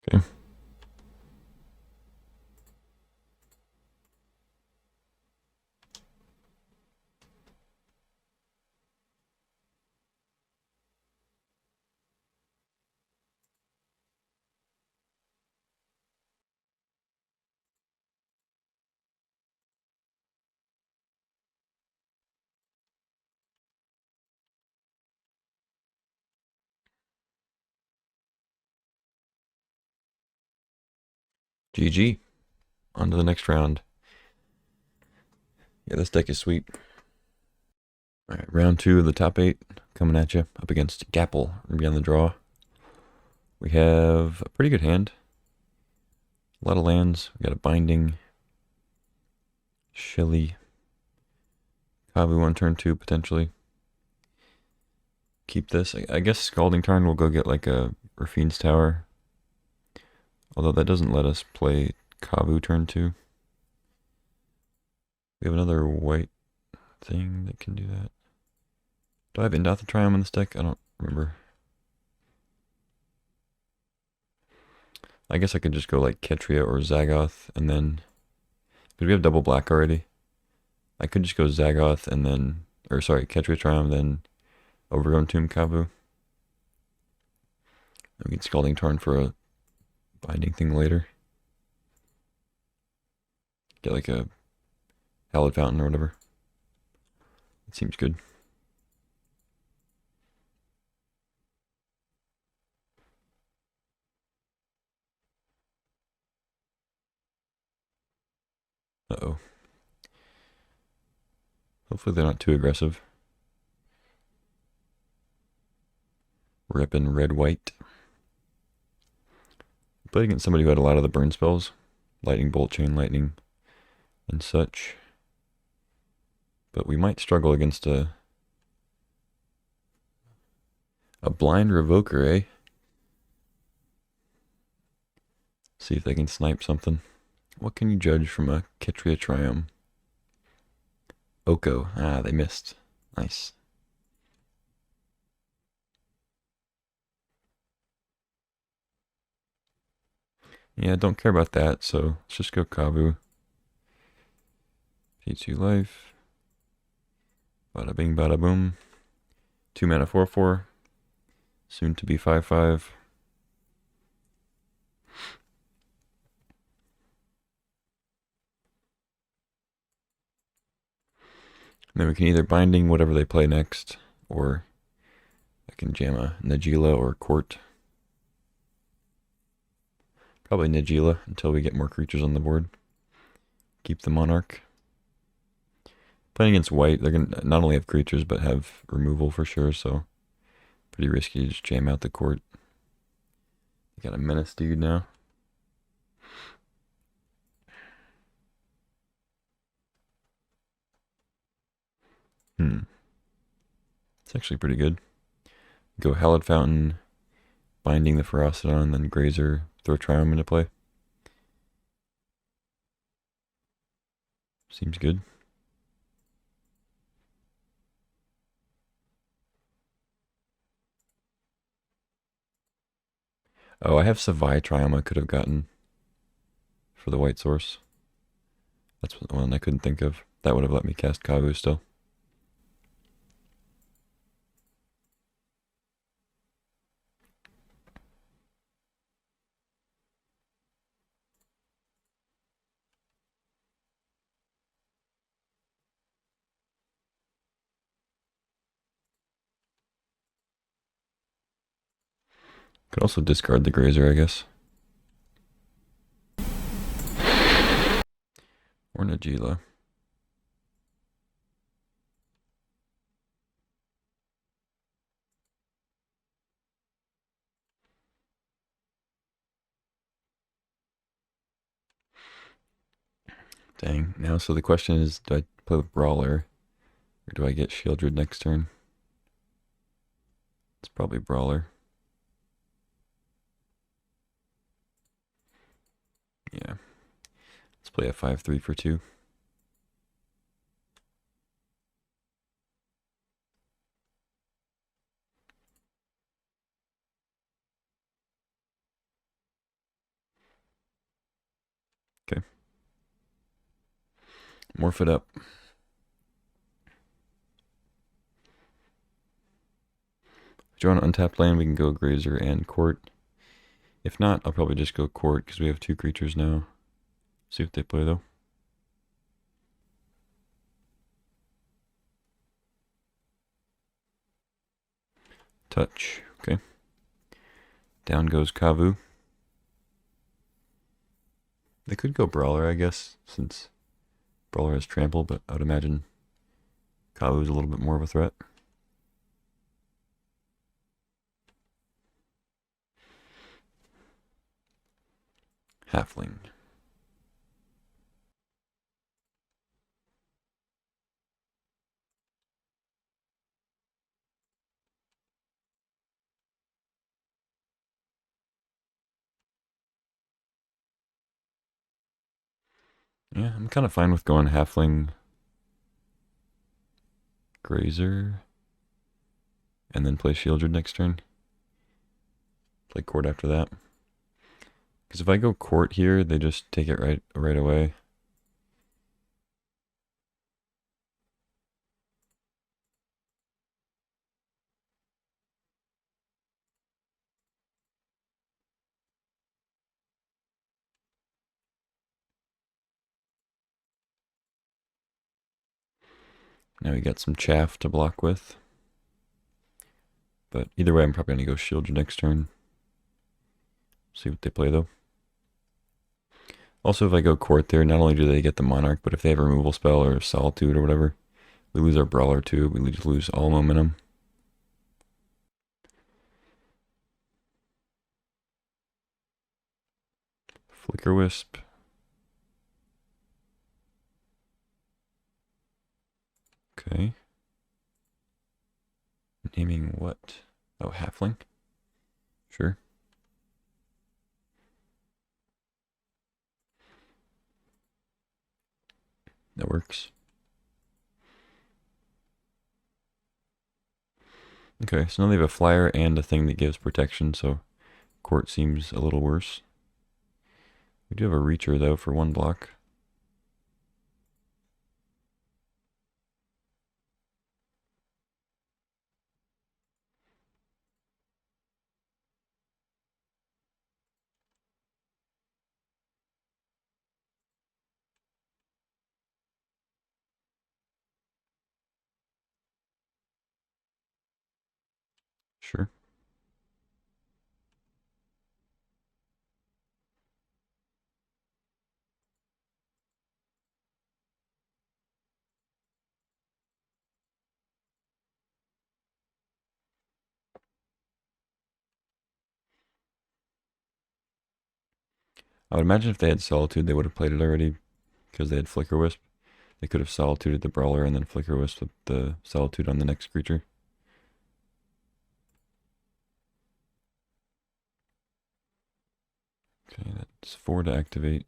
Okay. GG. On to the next round. Yeah, this deck is sweet. Alright, round 2 of the top 8 coming at you up against Gapple. We're be on the draw. We have a pretty good hand. A lot of lands. We got a Binding. Shelly. Kavu on turn 2, potentially. Keep this. I guess Scalding Tarn will go get like a Rafine's Tower. Although that doesn't let us play Kavu turn 2. We have another white thing that can do that. Do I have Indoth Triumph in this deck? I don't remember. I guess I could just go like Ketria or Zagoth and then... Because we have double black already. I could just go Zagoth and then... Or sorry, Ketria Triumph, then Overgrown Tomb Kavu. I mean, Scalding Tarn for a binding thing later. Get like a Hallowed Fountain or whatever. It seems good. Uh-oh. Hopefully they're not too aggressive. Ripping red-white. Played against somebody who had a lot of the burn spells. Lightning bolt, chain lightning, and such. But we might struggle against a blind revoker, eh? See if they can snipe something. What can you judge from a Ketria Triumph? Oko. Ah, they missed. Nice. Yeah, don't care about that, so let's just go Kavu. P2 life. Bada bing, bada boom. 2 mana 4/4. Soon to be 5/5. And then we can either binding whatever they play next, or I can jam a Nagila or Court. Probably Nagila until we get more creatures on the board. Keep the Monarch. Playing against white, they're going to not only have creatures, but have removal for sure, so pretty risky to just jam out the Court. You got a Menace dude now. It's actually pretty good. Go Hallowed Fountain, binding the Ferocidon, then Grazer, throw Triumph into play. Seems good. Oh, I have Savai Triumph I could have gotten for the white source. That's the one I couldn't think of. That would have let me cast Kavu still. Could also discard the Grazer, I guess. Or Nagila. Dang. Now, so the question is, do I play with Brawler? Or do I get Shieldred next turn? It's probably Brawler. Yeah. Let's play a 5/3 for 2. Okay. Morph it up. If you want an untapped land, we can go Grazer and Court. If not, I'll probably just go Court because we have 2 creatures now. See what they play though. Touch. Okay. Down goes Kavu. They could go Brawler, I guess, since Brawler has Trample, but I would imagine Kavu is a little bit more of a threat. Halfling. Yeah, I'm kind of fine with going Halfling, Grazer, and then play Shieldred next turn. Play Court after that. Because if I go Court here, they just take it right away. Now we got some chaff to block with. But either way, I'm probably going to go Shieldred next turn. See what they play though. Also, if I go Court there, not only do they get the Monarch, but if they have a removal spell or Solitude or whatever, We lose our brawler too. We lose all momentum. Flicker Wisp. Okay. Naming what? Oh, Halfling? Sure. That works. Okay, so now they have a flyer and a thing that gives protection, so court seems a little worse. We do have a reacher, though, for 1 block. Sure. I would imagine if they had Solitude, they would have played it already, because they had Flicker Wisp. They could have Solituded the Brawler and then Flicker Wisp with the Solitude on the next creature. Okay, that's 4 to activate.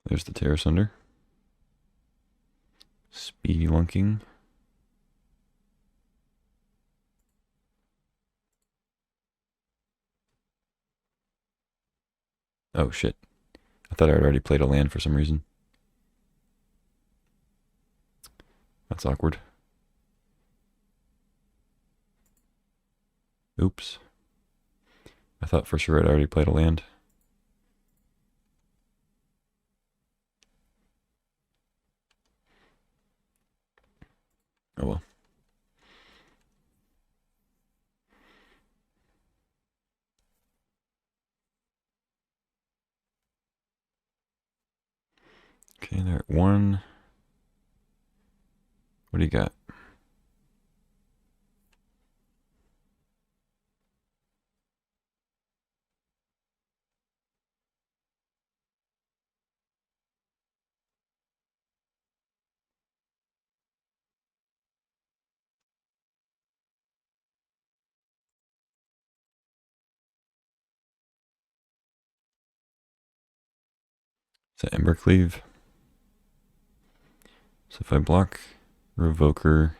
There's the Terra Sunder. Speedy Lunking. Oh shit. I thought I had already played a land for some reason. That's awkward. Oops. I thought for sure I'd already played a land. Oh well. Okay, they're at 1. What do you got? Is that Embercleave? So if I block Revoker,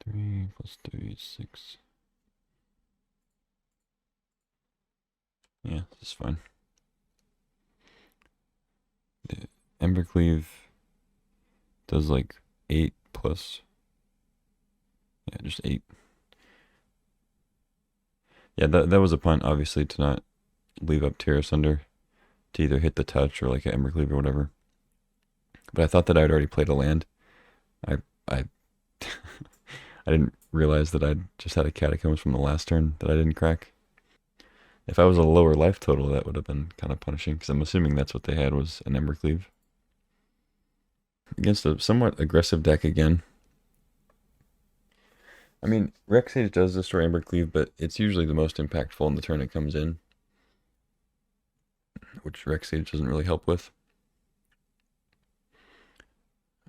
3 plus 3 is 6. Yeah, this is fine. The Embercleave does like 8 plus. Yeah, just 8. Yeah, that was a punt, obviously, to not leave up Terra Sunder to either hit the touch or like an Embercleave or whatever. But I thought that I'd already played a land. I I I didn't realize that I'd just had a Catacombs from the last turn that I didn't crack. If I was a lower life total, that would have been kind of punishing, because I'm assuming that's what they had was an Embercleave. Against a somewhat aggressive deck again. I mean, Rexage does destroy Embercleave, but it's usually the most impactful in the turn it comes in, which Rexage doesn't really help with.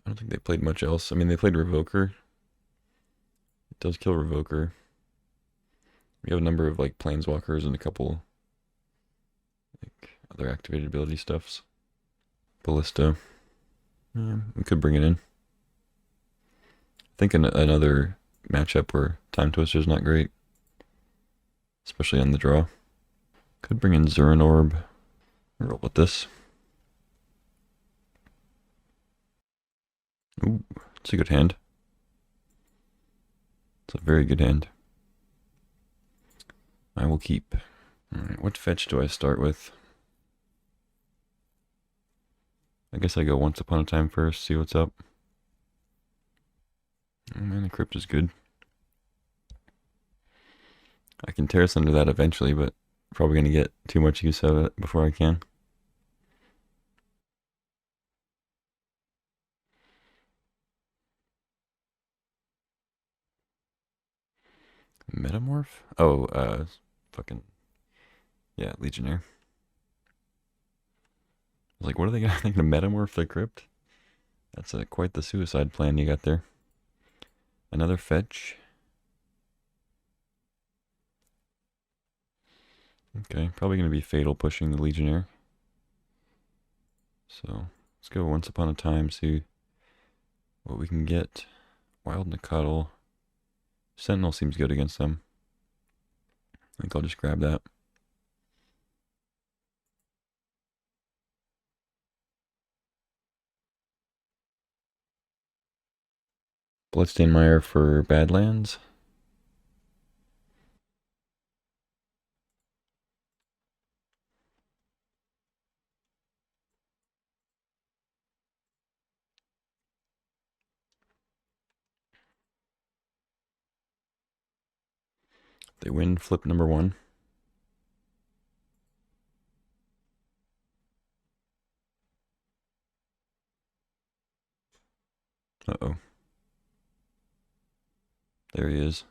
I don't think they played much else. I mean, they played Revoker. It does kill Revoker. We have a number of like Planeswalkers and a couple like other activated ability stuffs. Ballista. Yeah, we could bring it in. I think another matchup where Time Twister's not great. especially on the draw. Could bring in Zurin Orb. Roll with this. Ooh, it's a good hand. It's a very good hand. I will keep. Alright, what fetch do I start with? I guess I go Once Upon a Time first, see what's up. Oh man, the crypt is good. I can terrace under that eventually, but probably going to get too much use out of it before I can. Metamorph? Oh, fucking, yeah, Legionnaire. I was like, what are they going to metamorph the crypt? That's quite the suicide plan you got there. Another fetch. Okay, probably going to be Fatal pushing the Legionnaire. So, let's go Once Upon a Time, see what we can get. Wild Nacatl. Sentinel seems good against them. I think I'll just grab that. Bloodstainmire for Badlands. They win flip number 1. Uh-oh. There he is.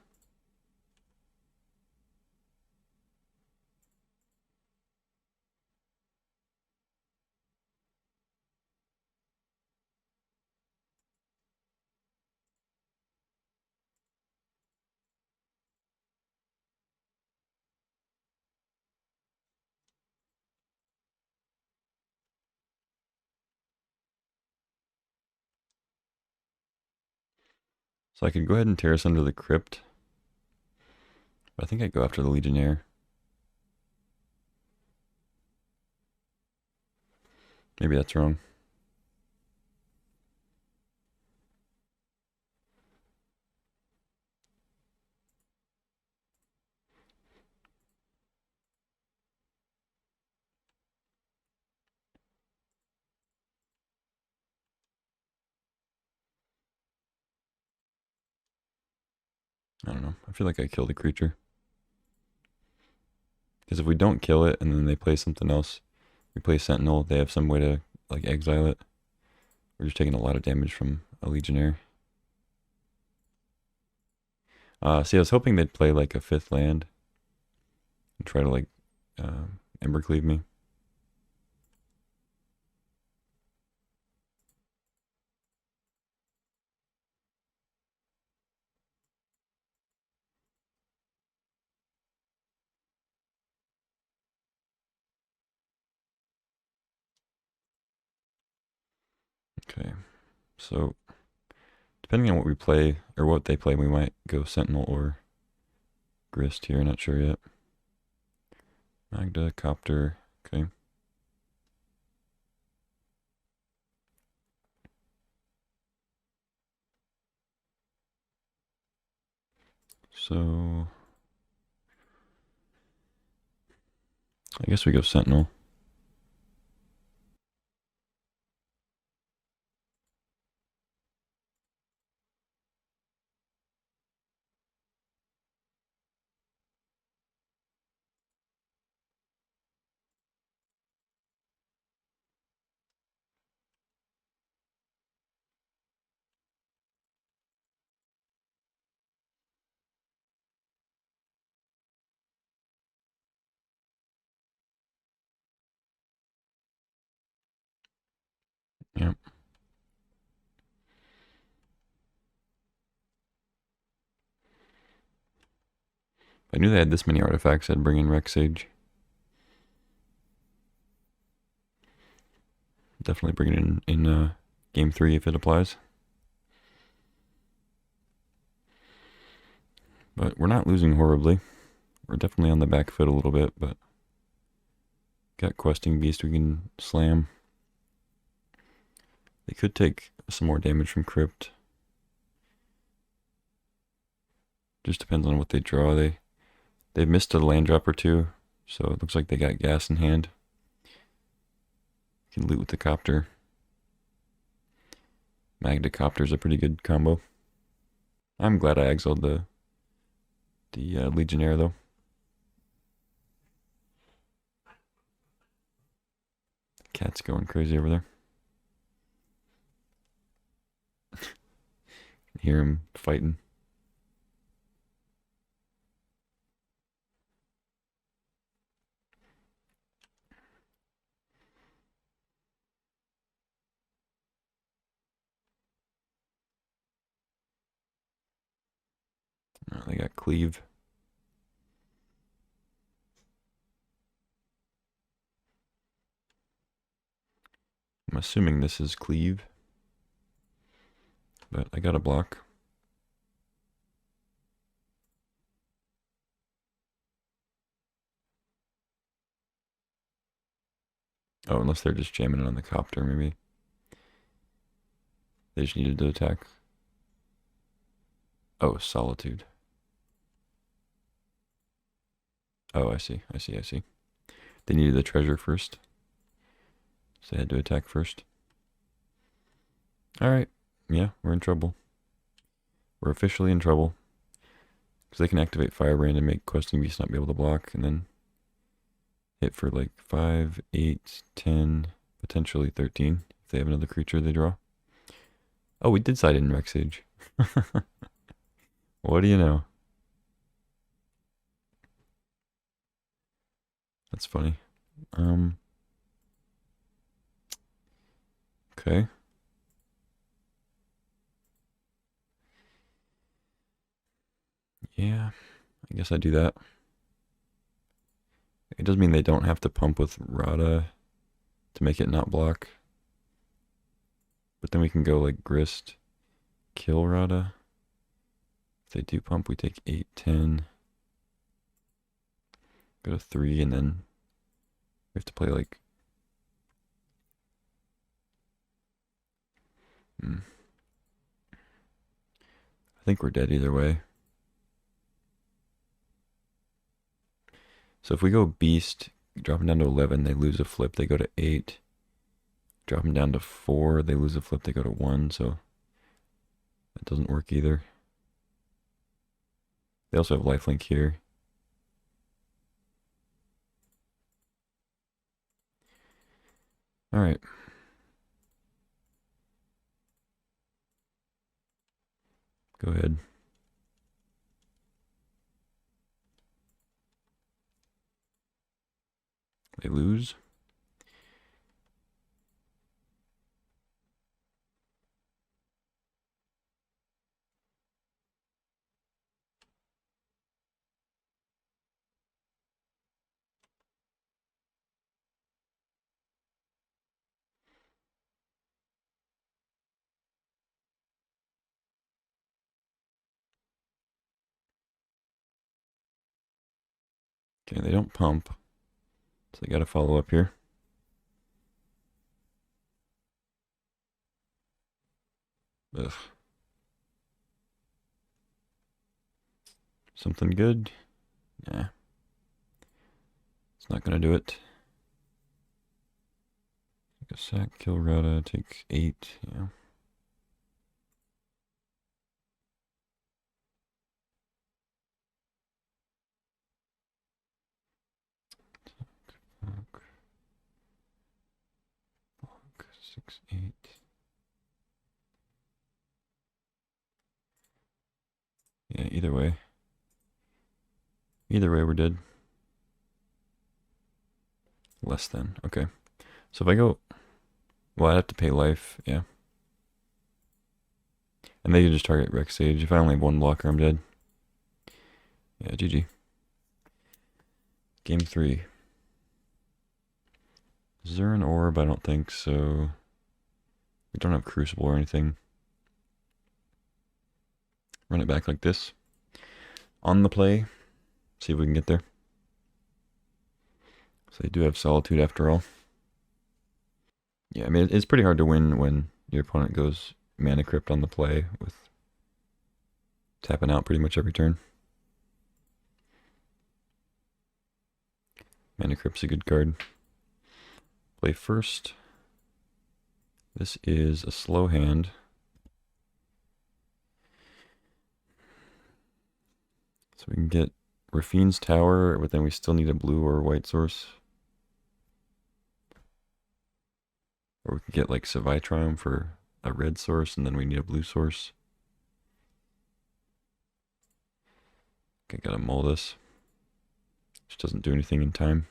So I could go ahead and terrace under the crypt. But I think I'd go after the Legionnaire. Maybe that's wrong. I don't know. I feel like I killed a creature. Because if we don't kill it and then they play something else, we play Sentinel, they have some way to like exile it. We're just taking a lot of damage from a Legionnaire. See, I was hoping they'd play like a 5th land and try to like Embercleave me. Okay, so depending on what we play or what they play, we might go Sentinel or Grist here. Not sure yet. Magda, Copter. Okay. So I guess we go Sentinel. Yep. If I knew they had this many artifacts, I'd bring in Rex Sage. Definitely bring it in game 3 if it applies. But we're not losing horribly. We're definitely on the back foot a little bit, but got Questing Beast we can slam. They could take some more damage from Crypt. Just depends on what they draw. They've missed a land drop or two, so it looks like they got gas in hand. Can loot with the Copter. Magda Copter's a pretty good combo. I'm glad I exiled the Legionnaire though. Cat's going crazy over there. Hear him fighting. Oh, they got Cleave. I'm assuming this is Cleave, but I got a block. Oh, unless they're just jamming it on the Copter, maybe. They just needed to attack. Oh, Solitude. Oh, I see. They needed the treasure first, so they had to attack first. Alright, yeah, we're in trouble. We're officially in trouble. Because they can activate Firebrand and make Questing Beast not be able to block, and then hit for like 5, 8, 10, potentially 13, if they have another creature they draw. Oh, we did side in Rex Age. What do you know? That's funny. Okay. Yeah, I guess I do that. It doesn't mean they don't have to pump with Rada to make it not block. But then we can go like Grist, kill Rada. If they do pump, we take 8, 10. Go to 3, and then we have to play like... I think we're dead either way. So if we go Beast, drop them down to 11, they lose a flip, they go to 8. Drop them down to 4, they lose a flip, they go to 1, so that doesn't work either. They also have lifelink here. Alright. Go ahead. They lose. Okay, they don't pump, so they gotta follow up here. Ugh. Something good? Yeah. It's not gonna do it. Take a sack, kill Rada, take 8, yeah. Block, 6, 8. Yeah, either way. Either way, we're dead. Less than, okay. So if I go, well, I'd have to pay life, yeah. And they can just target Rex Sage. If I only have one blocker, I'm dead. Yeah, GG. Game 3. Is there an orb? I don't think so. We don't have Crucible or anything. Run it back like this. On the play. See if we can get there. So they do have Solitude after all. Yeah, I mean, it's pretty hard to win when your opponent goes Mana Crypt on the play with tapping out pretty much every turn. Mana Crypt's a good card. Play first. This is a slow hand. So we can get Rafine's Tower, but then we still need a blue or white source. Or we could get like Savitron for a red source, and then we need a blue source. Okay, gotta mull this. Which doesn't do anything in time.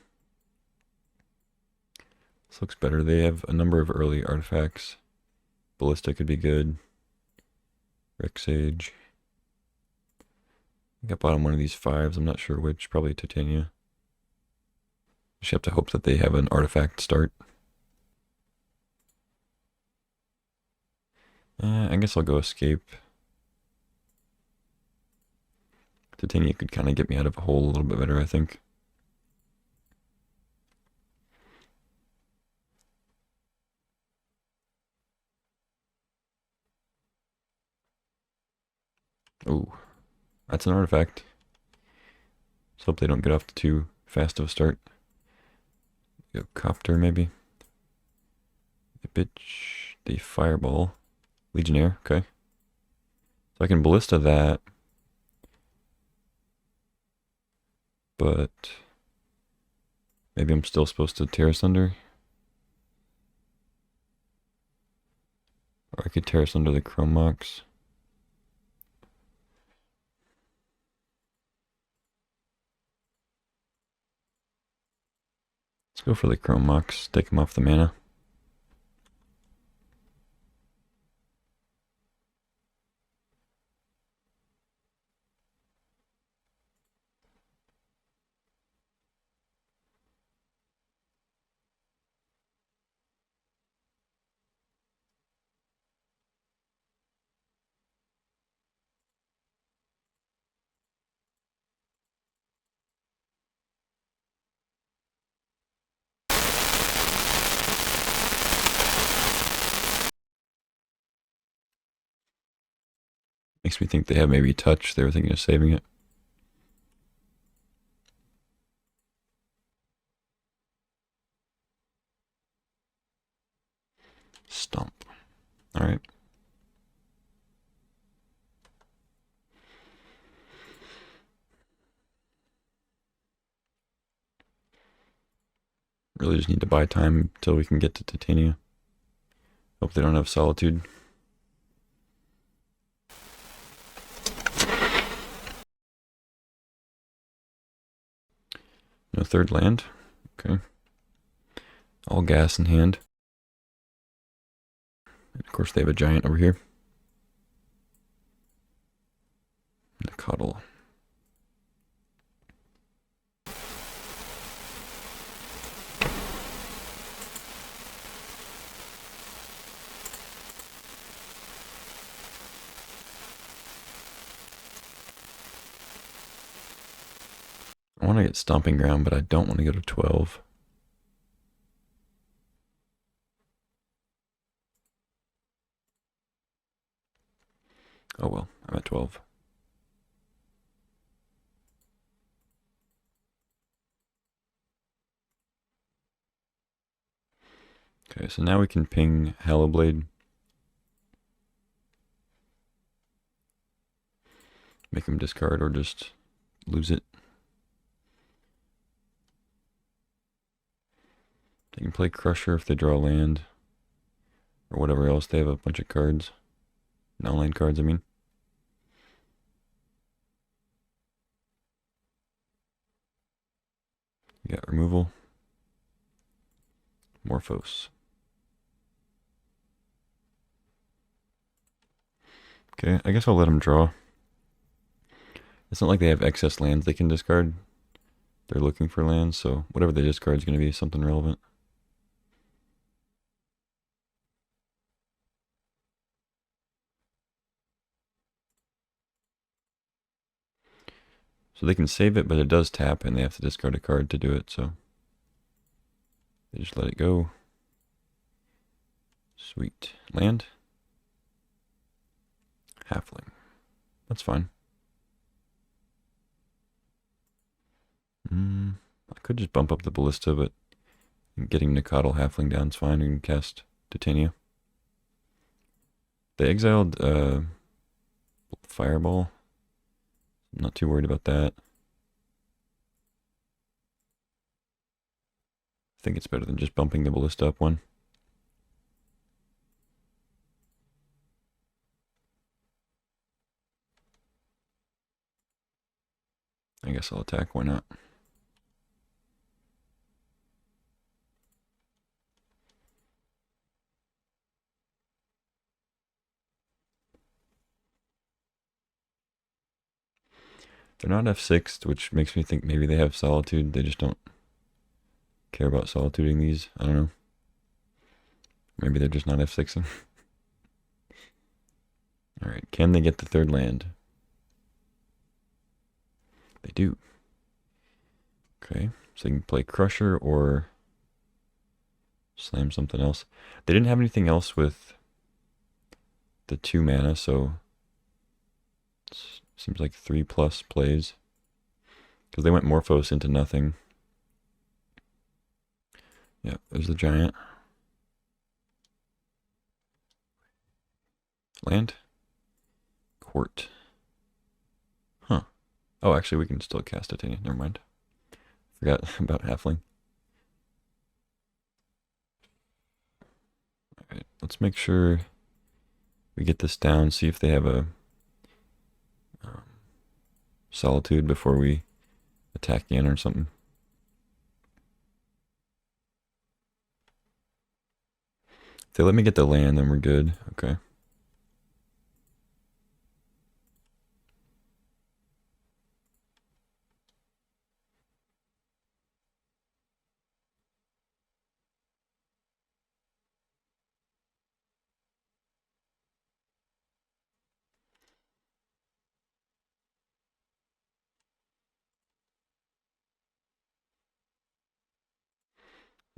This looks better. They have a number of early artifacts. Ballista could be good. Rexage. I think I bought him one of these 5s. I'm not sure which. Probably Titania. Just have to hope that they have an artifact start. I guess I'll go Escape. Titania could kind of get me out of a hole a little bit better, I think. Oh, that's an artifact. Let's hope they don't get off to too fast of a start. Go Copter, maybe. The bitch, the Fireball. Legionnaire, okay. So I can Ballista that. But maybe I'm still supposed to Tear Asunder. Or I could Tear Asunder the Chrome Mox. Let's go for the Chrome Mox. Take him off the mana. Makes me think they have maybe Touch. They were thinking of saving it. Stomp. Alright. Really just need to buy time until we can get to Titania. Hope they don't have Solitude. No third land. Okay. All gas in hand. And of course they have a giant over here. And a Cuddle. I want to get Stomping Ground, but I don't want to go to 12. Oh well, I'm at 12. Okay, so now we can ping Hallowblade. Make him discard or just lose it. They can play Crusher if they draw land. Or whatever else. They have a bunch of cards. Non-land cards, I mean. You got removal. Morphos. Okay, I guess I'll let them draw. It's not like they have excess lands they can discard. They're looking for lands, so whatever they discard is going to be something relevant. So they can save it, but it does tap, and they have to discard a card to do it, so they just let it go. Sweet. Land. Halfling. That's fine. I could just bump up the Ballista, but getting Nicodle Halfling down is fine. We can cast Titania. They exiled Fireball. I'm not too worried about that. I think it's better than just bumping the Ballista up one. I guess I'll attack, why not? They're not F6'd, which makes me think maybe they have Solitude. They just don't care about solituding these. I don't know. Maybe they're just not F6'ing. Alright, can they get the third land? They do. Okay, so they can play Crusher or slam something else. They didn't have anything else with the 2 mana, so it seems like 3+ plays. Because they went Morphos into nothing. Yeah, there's the giant. Land. Court. Huh. Oh, actually, we can still cast Titania. Never mind. Forgot about Halfling. Alright, let's make sure we get this down, see if they have a Solitude before we attack again or something. If they let me get the land, then we're good. Okay.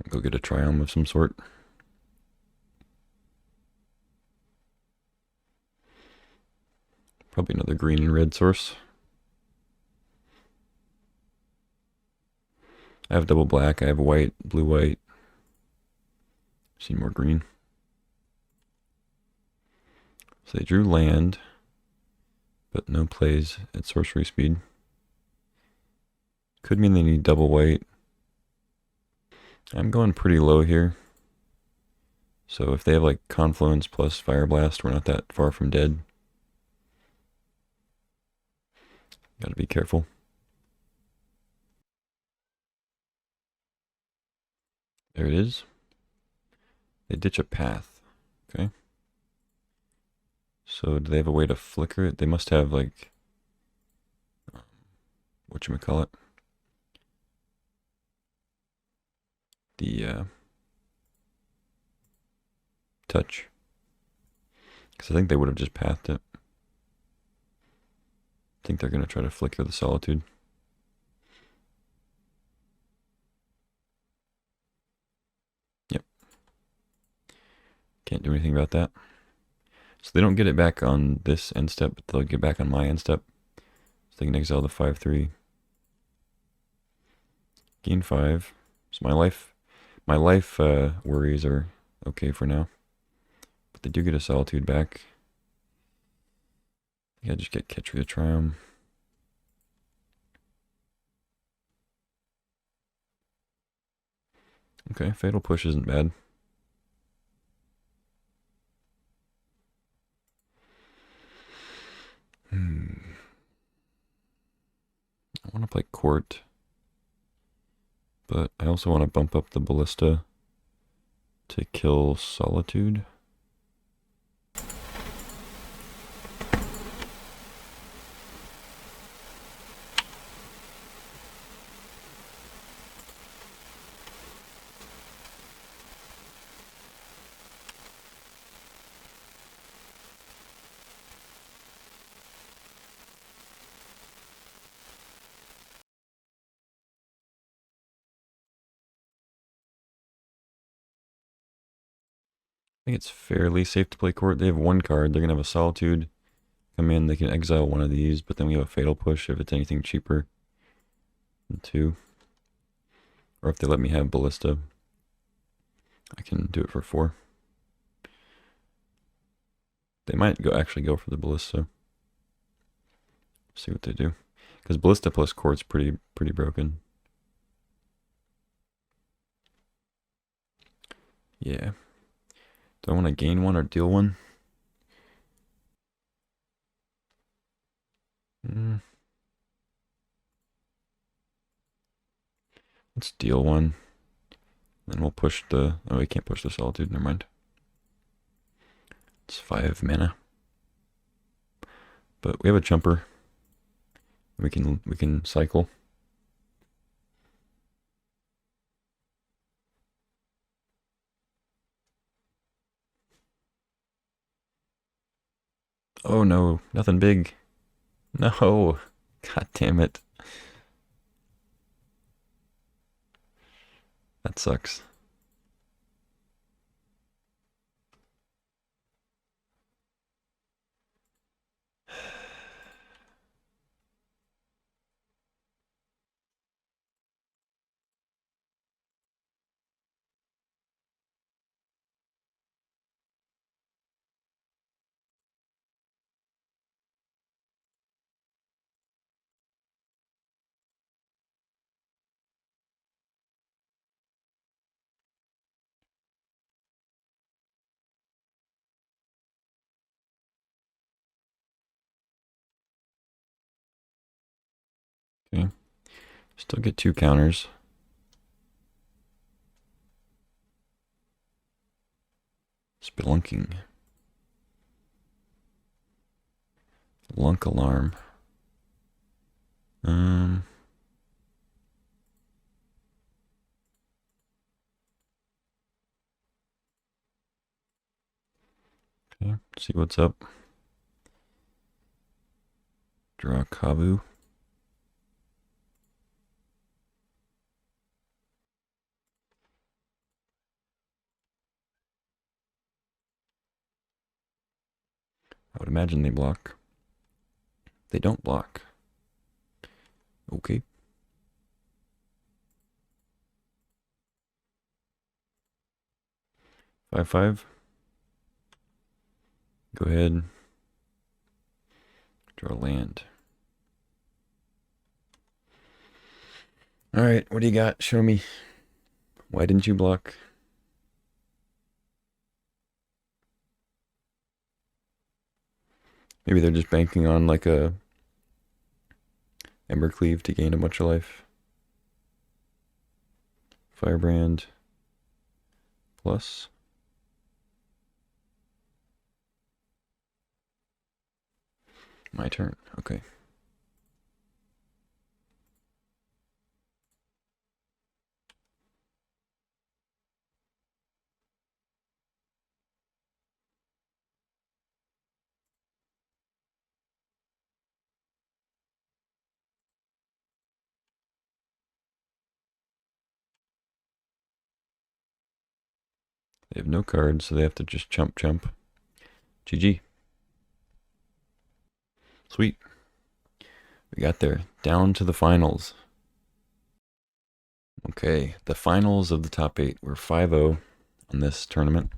Go get a Triumph of some sort. Probably another green and red source. I have double black. I have white, blue, white. See more green. So they drew land, but no plays at sorcery speed. Could mean they need double white. I'm going pretty low here. So if they have like Confluence plus Fire Blast, we're not that far from dead. Gotta be careful. There it is. They ditch a path. Okay. So do they have a way to flicker it? They must have like, whatchamacallit? The touch. Because I think they would have just pathed it. I think they're going to try to flicker the Solitude. Yep. Can't do anything about that. So they don't get it back on this end step, but they'll get back on my end step. So they can exile the 5/3. Gain 5. So my life worries are okay for now. But they do get a Solitude back. Yeah, just get Ketri the Triumph. Okay, Fatal Push isn't bad. I want to play Court, but I also want to bump up the Ballista to kill Solitude. think it's fairly safe to play court. They have one card. They're going to have a Solitude come in. They can exile one of these, but then we have a Fatal Push if it's anything cheaper than 2. Or if they let me have Ballista, I can do it for 4. They might actually go for the Ballista. See what they do. Because Ballista plus court's pretty broken. Yeah. Do I want to gain 1 or deal 1? Let's deal 1. Then we'll push the... Oh, we can't push the Solitude. Never mind. It's 5 mana. But we have a jumper. We can cycle. Oh no, nothing big. No. God damn it. That sucks. Okay. Still get 2 counters. Spelunking. Lunk Alarm. Okay, see what's up. Draw Kabu. I would imagine they block. They don't block. Okay. 5/5. Go ahead. Draw land. Alright, what do you got? Show me. Why didn't you block? Maybe they're just banking on like a Embercleave to gain a bunch of life. Firebrand plus. My turn. Okay. They have no cards, so they have to just chump. GG. Sweet. We got there. Down to the finals. Okay, the finals of the top 8. We're 5-0 on this tournament.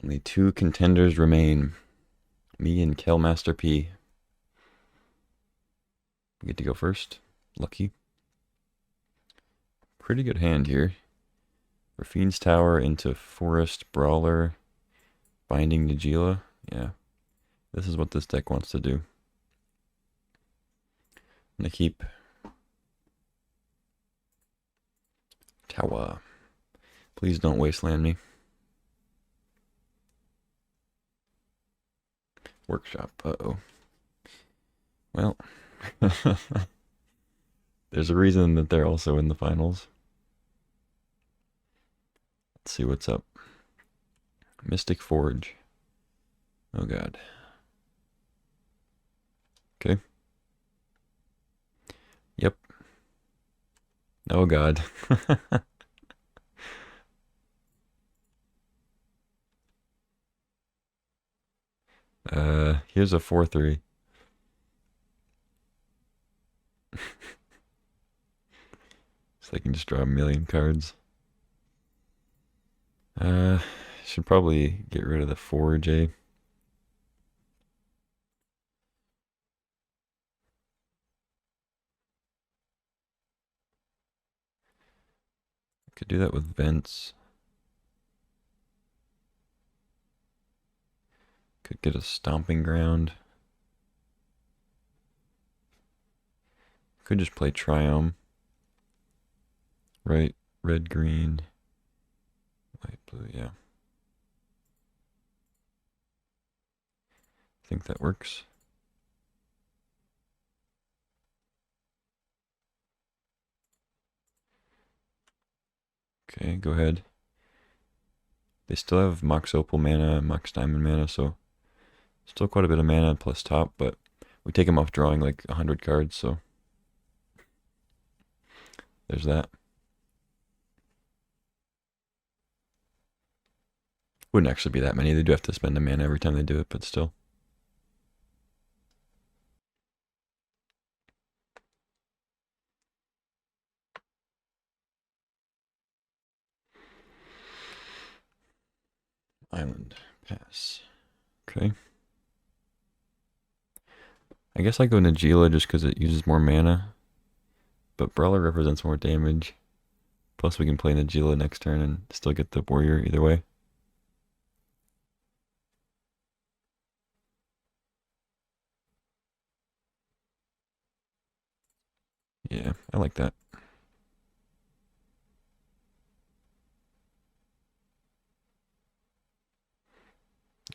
Only 2 contenders remain. Me and Kelmaster P. We get to go first. Lucky. Pretty good hand here. Rafine's Tower into Forest Brawler. Binding Nagila. Yeah. This is what this deck wants to do. I'm going to keep Tower. Please don't wasteland me. Workshop. Uh-oh. Well, there's a reason that they're also in the finals. Let's see what's up. Mystic Forge. Oh god. Okay. Yep. Oh god. Here's a 4/3. So I can just draw a million cards. Should probably get rid of the forge, eh? Could do that with vents. Could get a stomping ground. Could just play Triome. Right, red, green, white, blue, yeah. I think that works. Okay, go ahead. They still have Mox Opal mana, Mox Diamond mana, so still quite a bit of mana plus top, but we take them off drawing like 100 cards, so there's that. Wouldn't actually be that many. They do have to spend a mana every time they do it, but still. Island, pass. Okay. I guess I go Najeela just because it uses more mana, but Brawler represents more damage. Plus we can play Najeela next turn and still get the warrior either way. Yeah, I like that.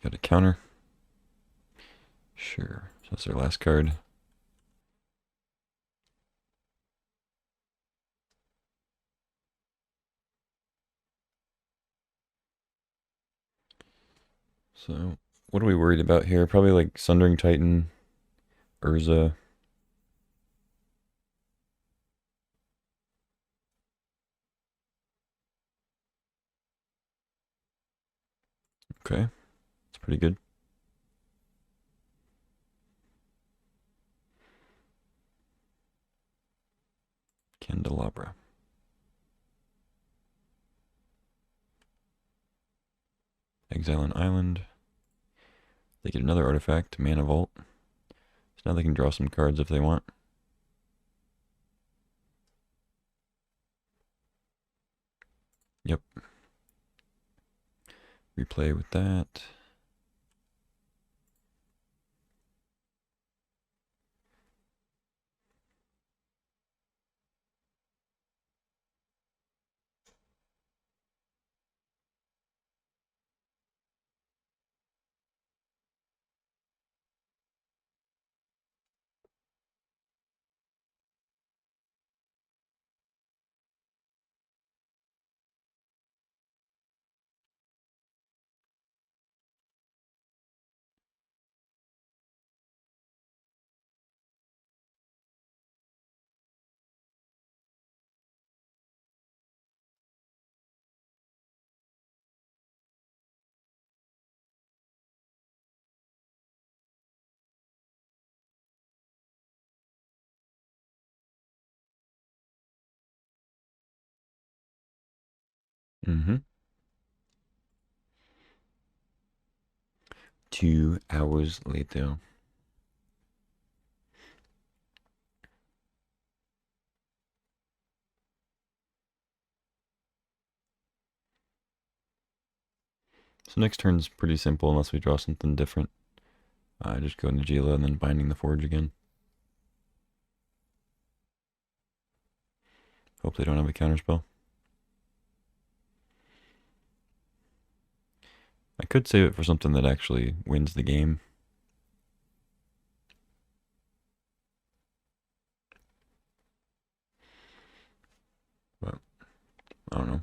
Got a counter. Sure. So that's our last card. So what are we worried about here? Probably like Sundering Titan, Urza. Okay, it's pretty good. Candelabra. Exile an island. They get another artifact, Mana Vault. So now they can draw some cards if they want. Yep. Replay with that. Mm-hmm. 2 hours later. So next turn's pretty simple unless we draw something different. Just go Najeela and then Binding the Forge again. Hope they don't have a counterspell. I could save it for something that actually wins the game. But I don't know.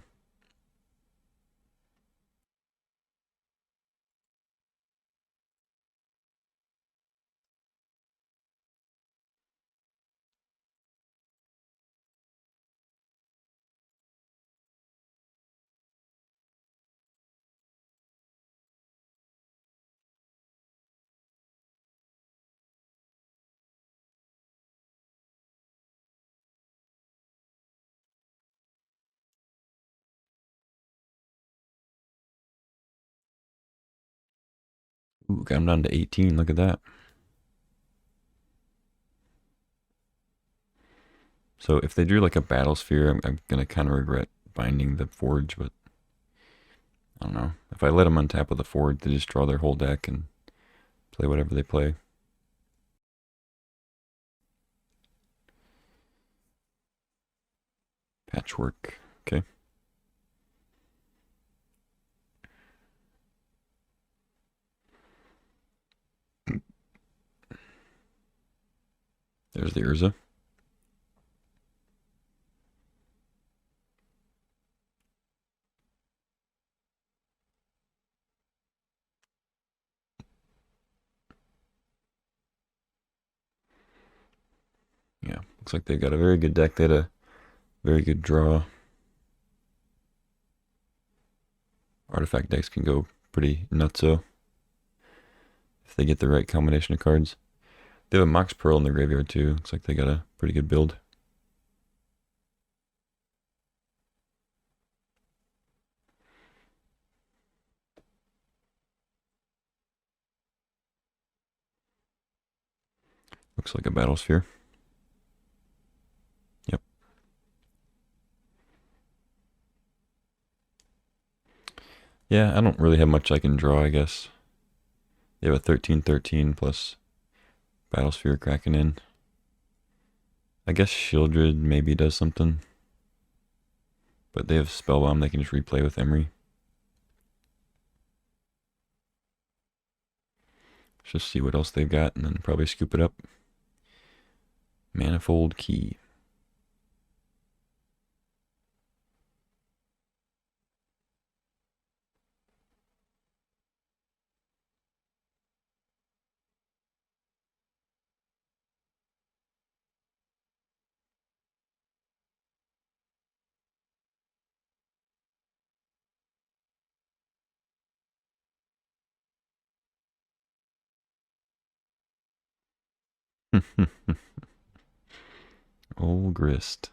Ooh, got him down to 18. Look at that. So if they drew like a battle sphere, I'm gonna kind of regret binding the forge, but I don't know. If I let them untap with a forge, they just draw their whole deck and play whatever they play. Patchwork. Okay. There's the Urza. Yeah, looks like they've got a very good deck. They had a very good draw. Artifact decks can go pretty nutso if they get the right combination of cards. They have a Mox Pearl in the graveyard too. Looks like they got a pretty good build. Looks like a battle sphere. Yep. Yeah, I don't really have much I can draw, I guess. They have a 13/13 plus battle sphere cracking in. I guess Shieldred maybe does something. But they have Spellbomb they can just replay with Emery. Let's just see what else they've got and then probably scoop it up. Manifold Key. Old Grist.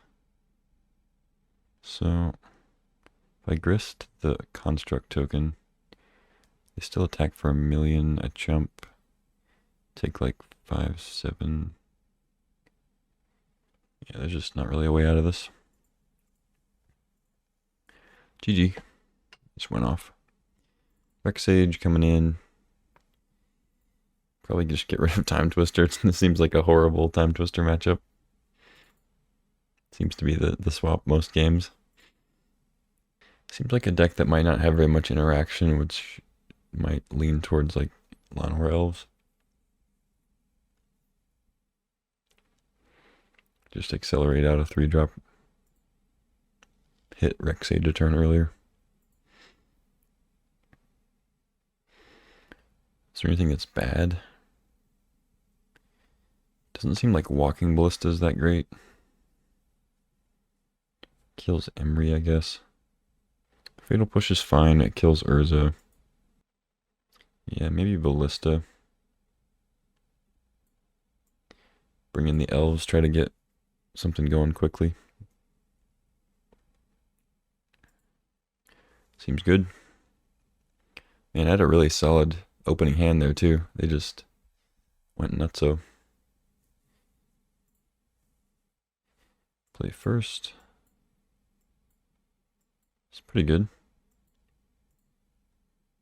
So, if I Grist the Construct token, they still attack for 1,000,000 a chump. Take like 5, 7. Yeah, there's just not really a way out of this. GG. Just went off. Rexage coming in. Probably just get rid of Time Twister. This seems like a horrible Time Twister matchup. Seems to be the swap most games. Seems like a deck that might not have very much interaction, which might lean towards like Llanowar Elves. Just accelerate out a 3-drop. Hit Rexade to turn earlier. Is there anything that's bad? Doesn't seem like Walking Ballista is that great. Kills Emery, I guess. Fatal Push is fine. It kills Urza. Yeah, maybe Ballista. Bring in the elves. Try to get something going quickly. Seems good. Man, I had a really solid opening hand there too. They just went nutso. Play first. It's pretty good.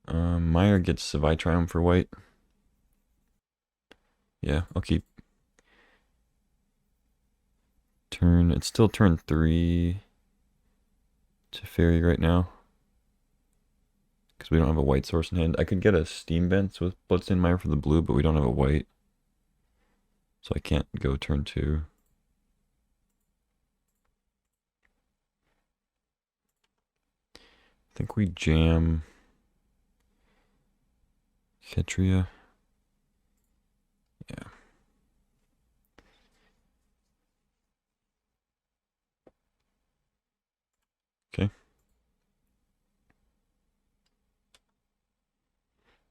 Meyer gets Savai Triumph for white. Yeah, I'll keep. Turn. It's still turn 3 to Fairy right now. Because we don't have a white source in hand. I could get a Steam Vents with Bloodstained Mire for the blue, but we don't have a white. So I can't go turn 2. I think we jam Ketria. Yeah. Okay.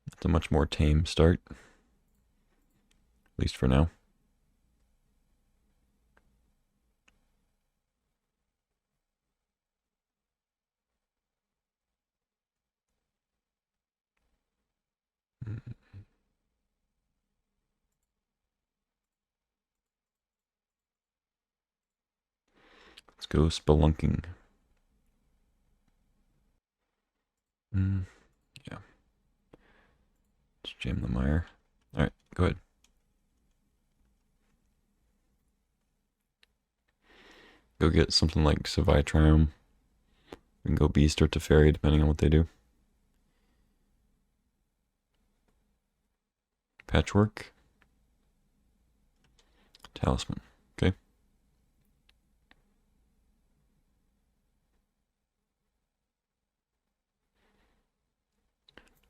It's a much more tame start. At least for now. go spelunking. Yeah. Let's jam the mire. Alright, go ahead. Go get something like Savai Triome. We can go Beast or Teferi, depending on what they do. Patchwork. Talisman. Okay.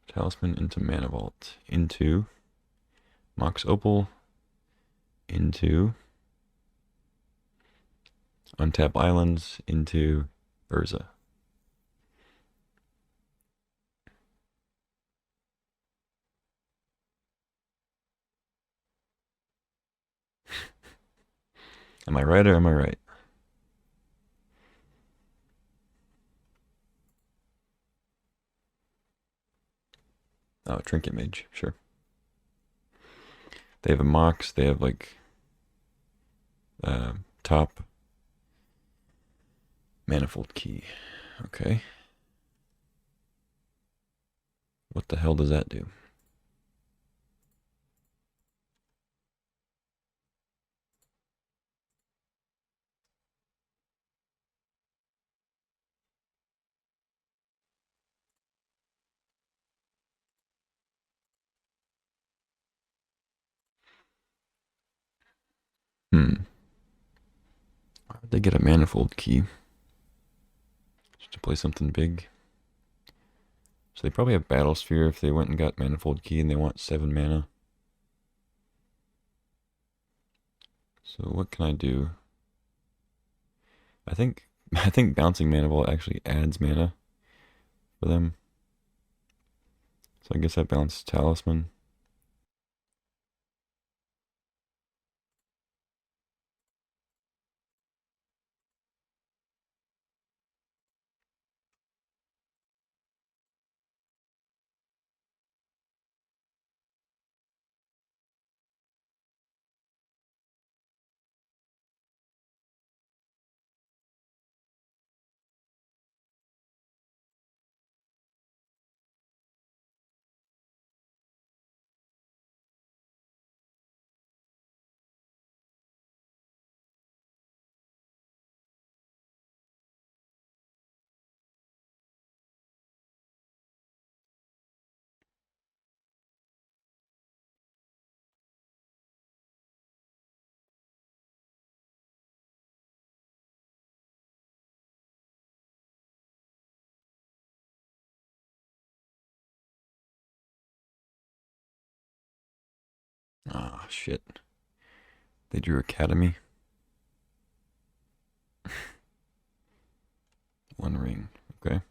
Talisman into Mana Vault. Into Mox Opal. Into Untap Islands. Into Urza. Am I right or am I right? Oh, Trinket Mage, sure. They have a Mox, they have like top Manifold Key. Okay. What the hell does that do? Why would they get a Manifold Key? Just to play something big? So they probably have Battle Sphere if they went and got Manifold Key and they want 7 mana. So what can I do? I think bouncing Mana Vault actually adds mana for them. So I guess I bounce Talisman. Ah, shit. They drew Academy. One ring. Okay.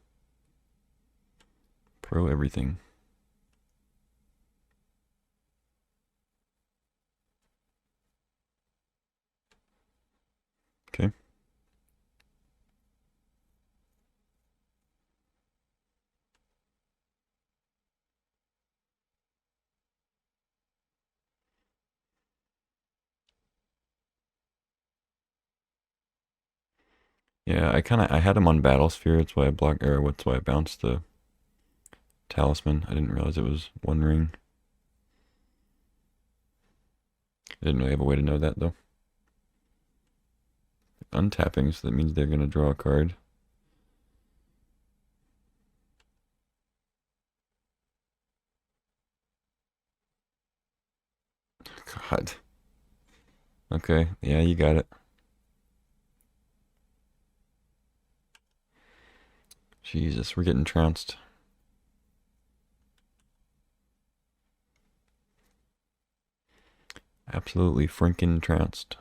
Pro everything. Okay. Yeah, I had him on Battle Sphere. That's why I blocked, or that's why I bounced the Talisman. I didn't realize it was one ring. I didn't really have a way to know that though. Untapping, so that means they're gonna draw a card. God. Okay, yeah, you got it. Jesus, we're getting trounced. Absolutely freaking trounced.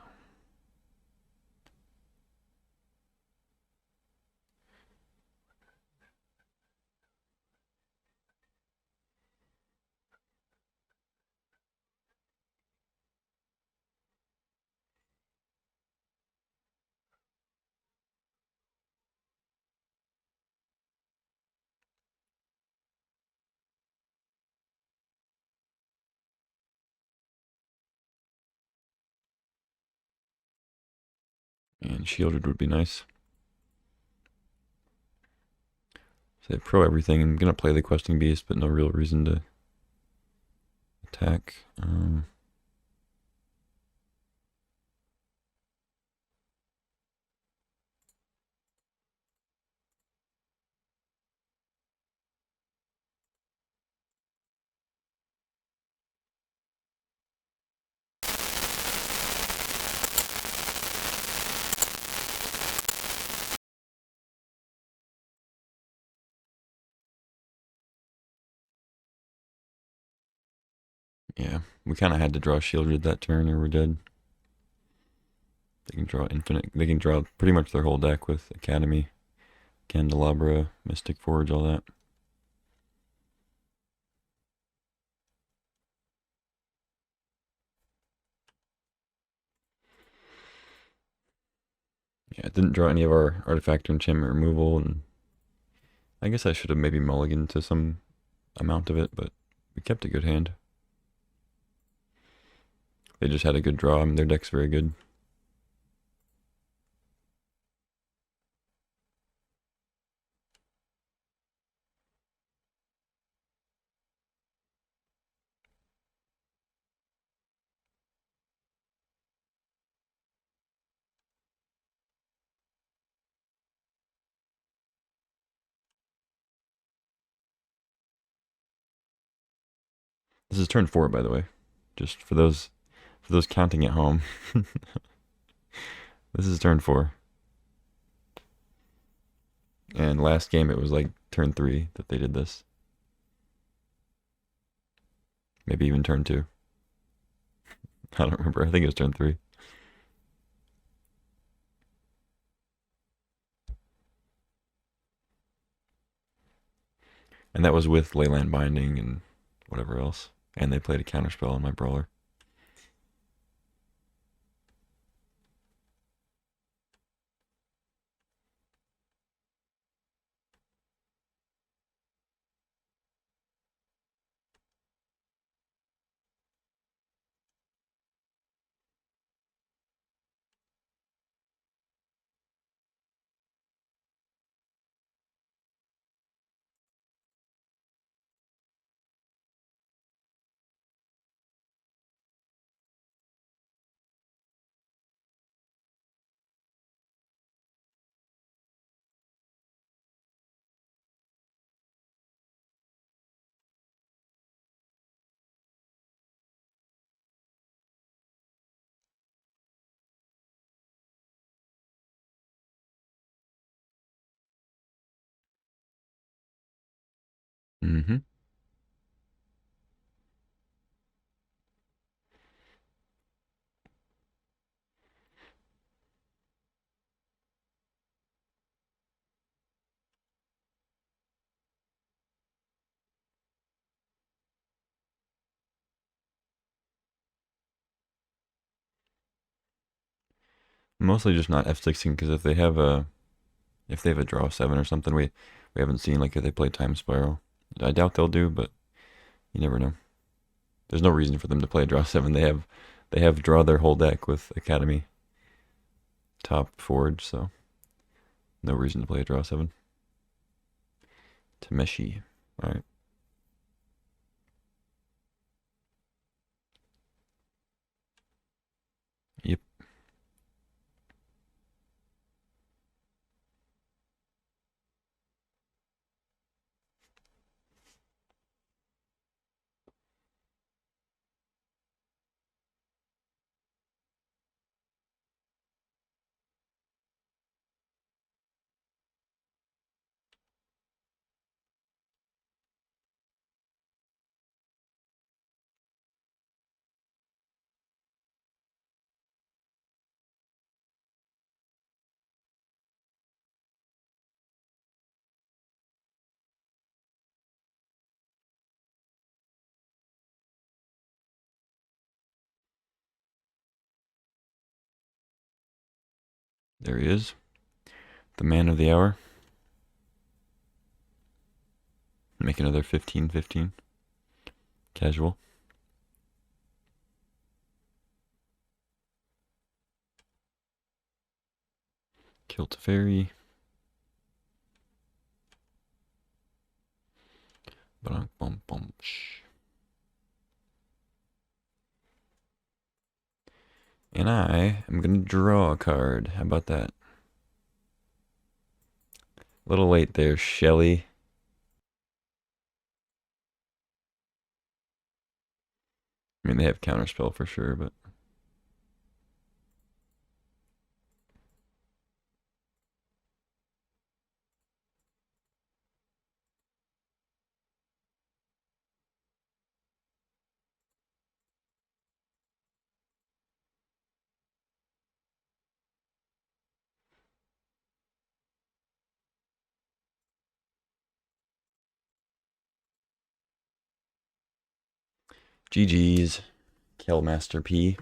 And shielded would be nice. So I pro everything. I'm gonna play the questing beast, but no real reason to attack. Yeah, we kind of had to draw shielded that turn, or we're dead. They can draw infinite. They can draw pretty much their whole deck with Academy, Candelabra, Mystic Forge, all that. Yeah, I didn't draw any of our artifact or enchantment removal, and I guess I should have maybe mulliganed to some amount of it, but we kept a good hand. They just had a good draw. I mean, their deck's very good. This is turn 4, by the way, just for those counting at home. This is turn 4. And last game it was like turn 3 that they did this. Maybe even turn 2. I don't remember. I think it was turn 3. And that was with Leyland Binding and whatever else. And they played a counterspell on my brawler. Mm-hmm. Mostly just not F6ing, because if they have a draw 7 or something, we haven't seen, like if they play Time Spiral. I doubt they'll do, but you never know. There's no reason for them to play draw 7. They have draw their whole deck with Academy top Forge, so no reason to play a draw 7. Tameshi. Alright. Yep. There he is. The man of the hour. Make another 15-15. Casual. Kill Teferi. And I am going to draw a card. How about that? A little late there, Shelly. I mean, they have counterspell for sure, but... GG's, Killmaster P.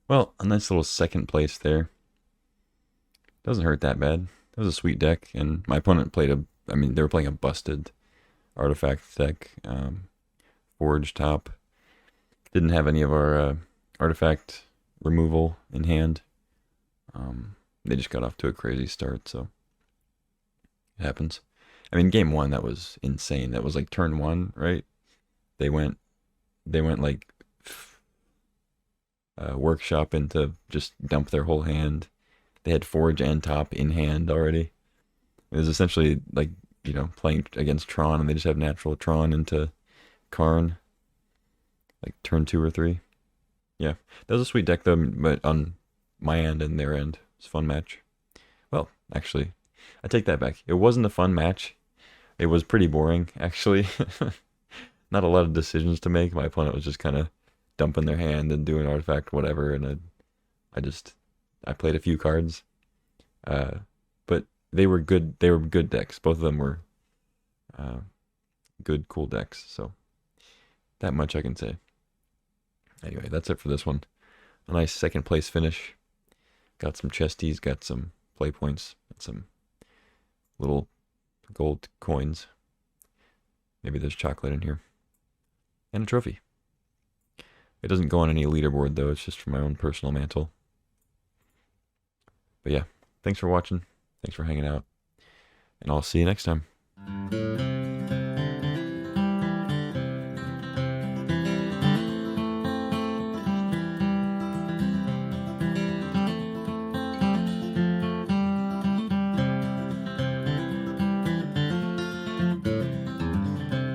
Well, a nice little second place there. Doesn't hurt that bad. That was a sweet deck, and my opponent played a... I mean, they were playing a busted artifact deck. Forge top. Didn't have any of our artifact removal in hand. They just got off to a crazy start, so it happens. I mean, game one, that was insane. That was like turn one, right? They went like workshop into just dump their whole hand. They had Forge and top in hand already. It was essentially like, you know, playing against Tron, and they just have natural Tron into Karn, like turn 2 or 3. Yeah, that was a sweet deck though, but on my end and their end, it was a fun match. Well, actually, I take that back. It wasn't a fun match. It was pretty boring, actually. Not a lot of decisions to make. My opponent was just kind of dumping their hand and doing artifact whatever, and I played a few cards. But they were good. They were good decks. Both of them were good, cool decks. So that much I can say. Anyway, that's it for this one. A nice second place finish. Got some chesties, got some play points, and some little gold coins. Maybe there's chocolate in here. And a trophy. It doesn't go on any leaderboard though, it's just for my own personal mantle. But yeah, thanks for watching. Thanks for hanging out. And I'll see you next time.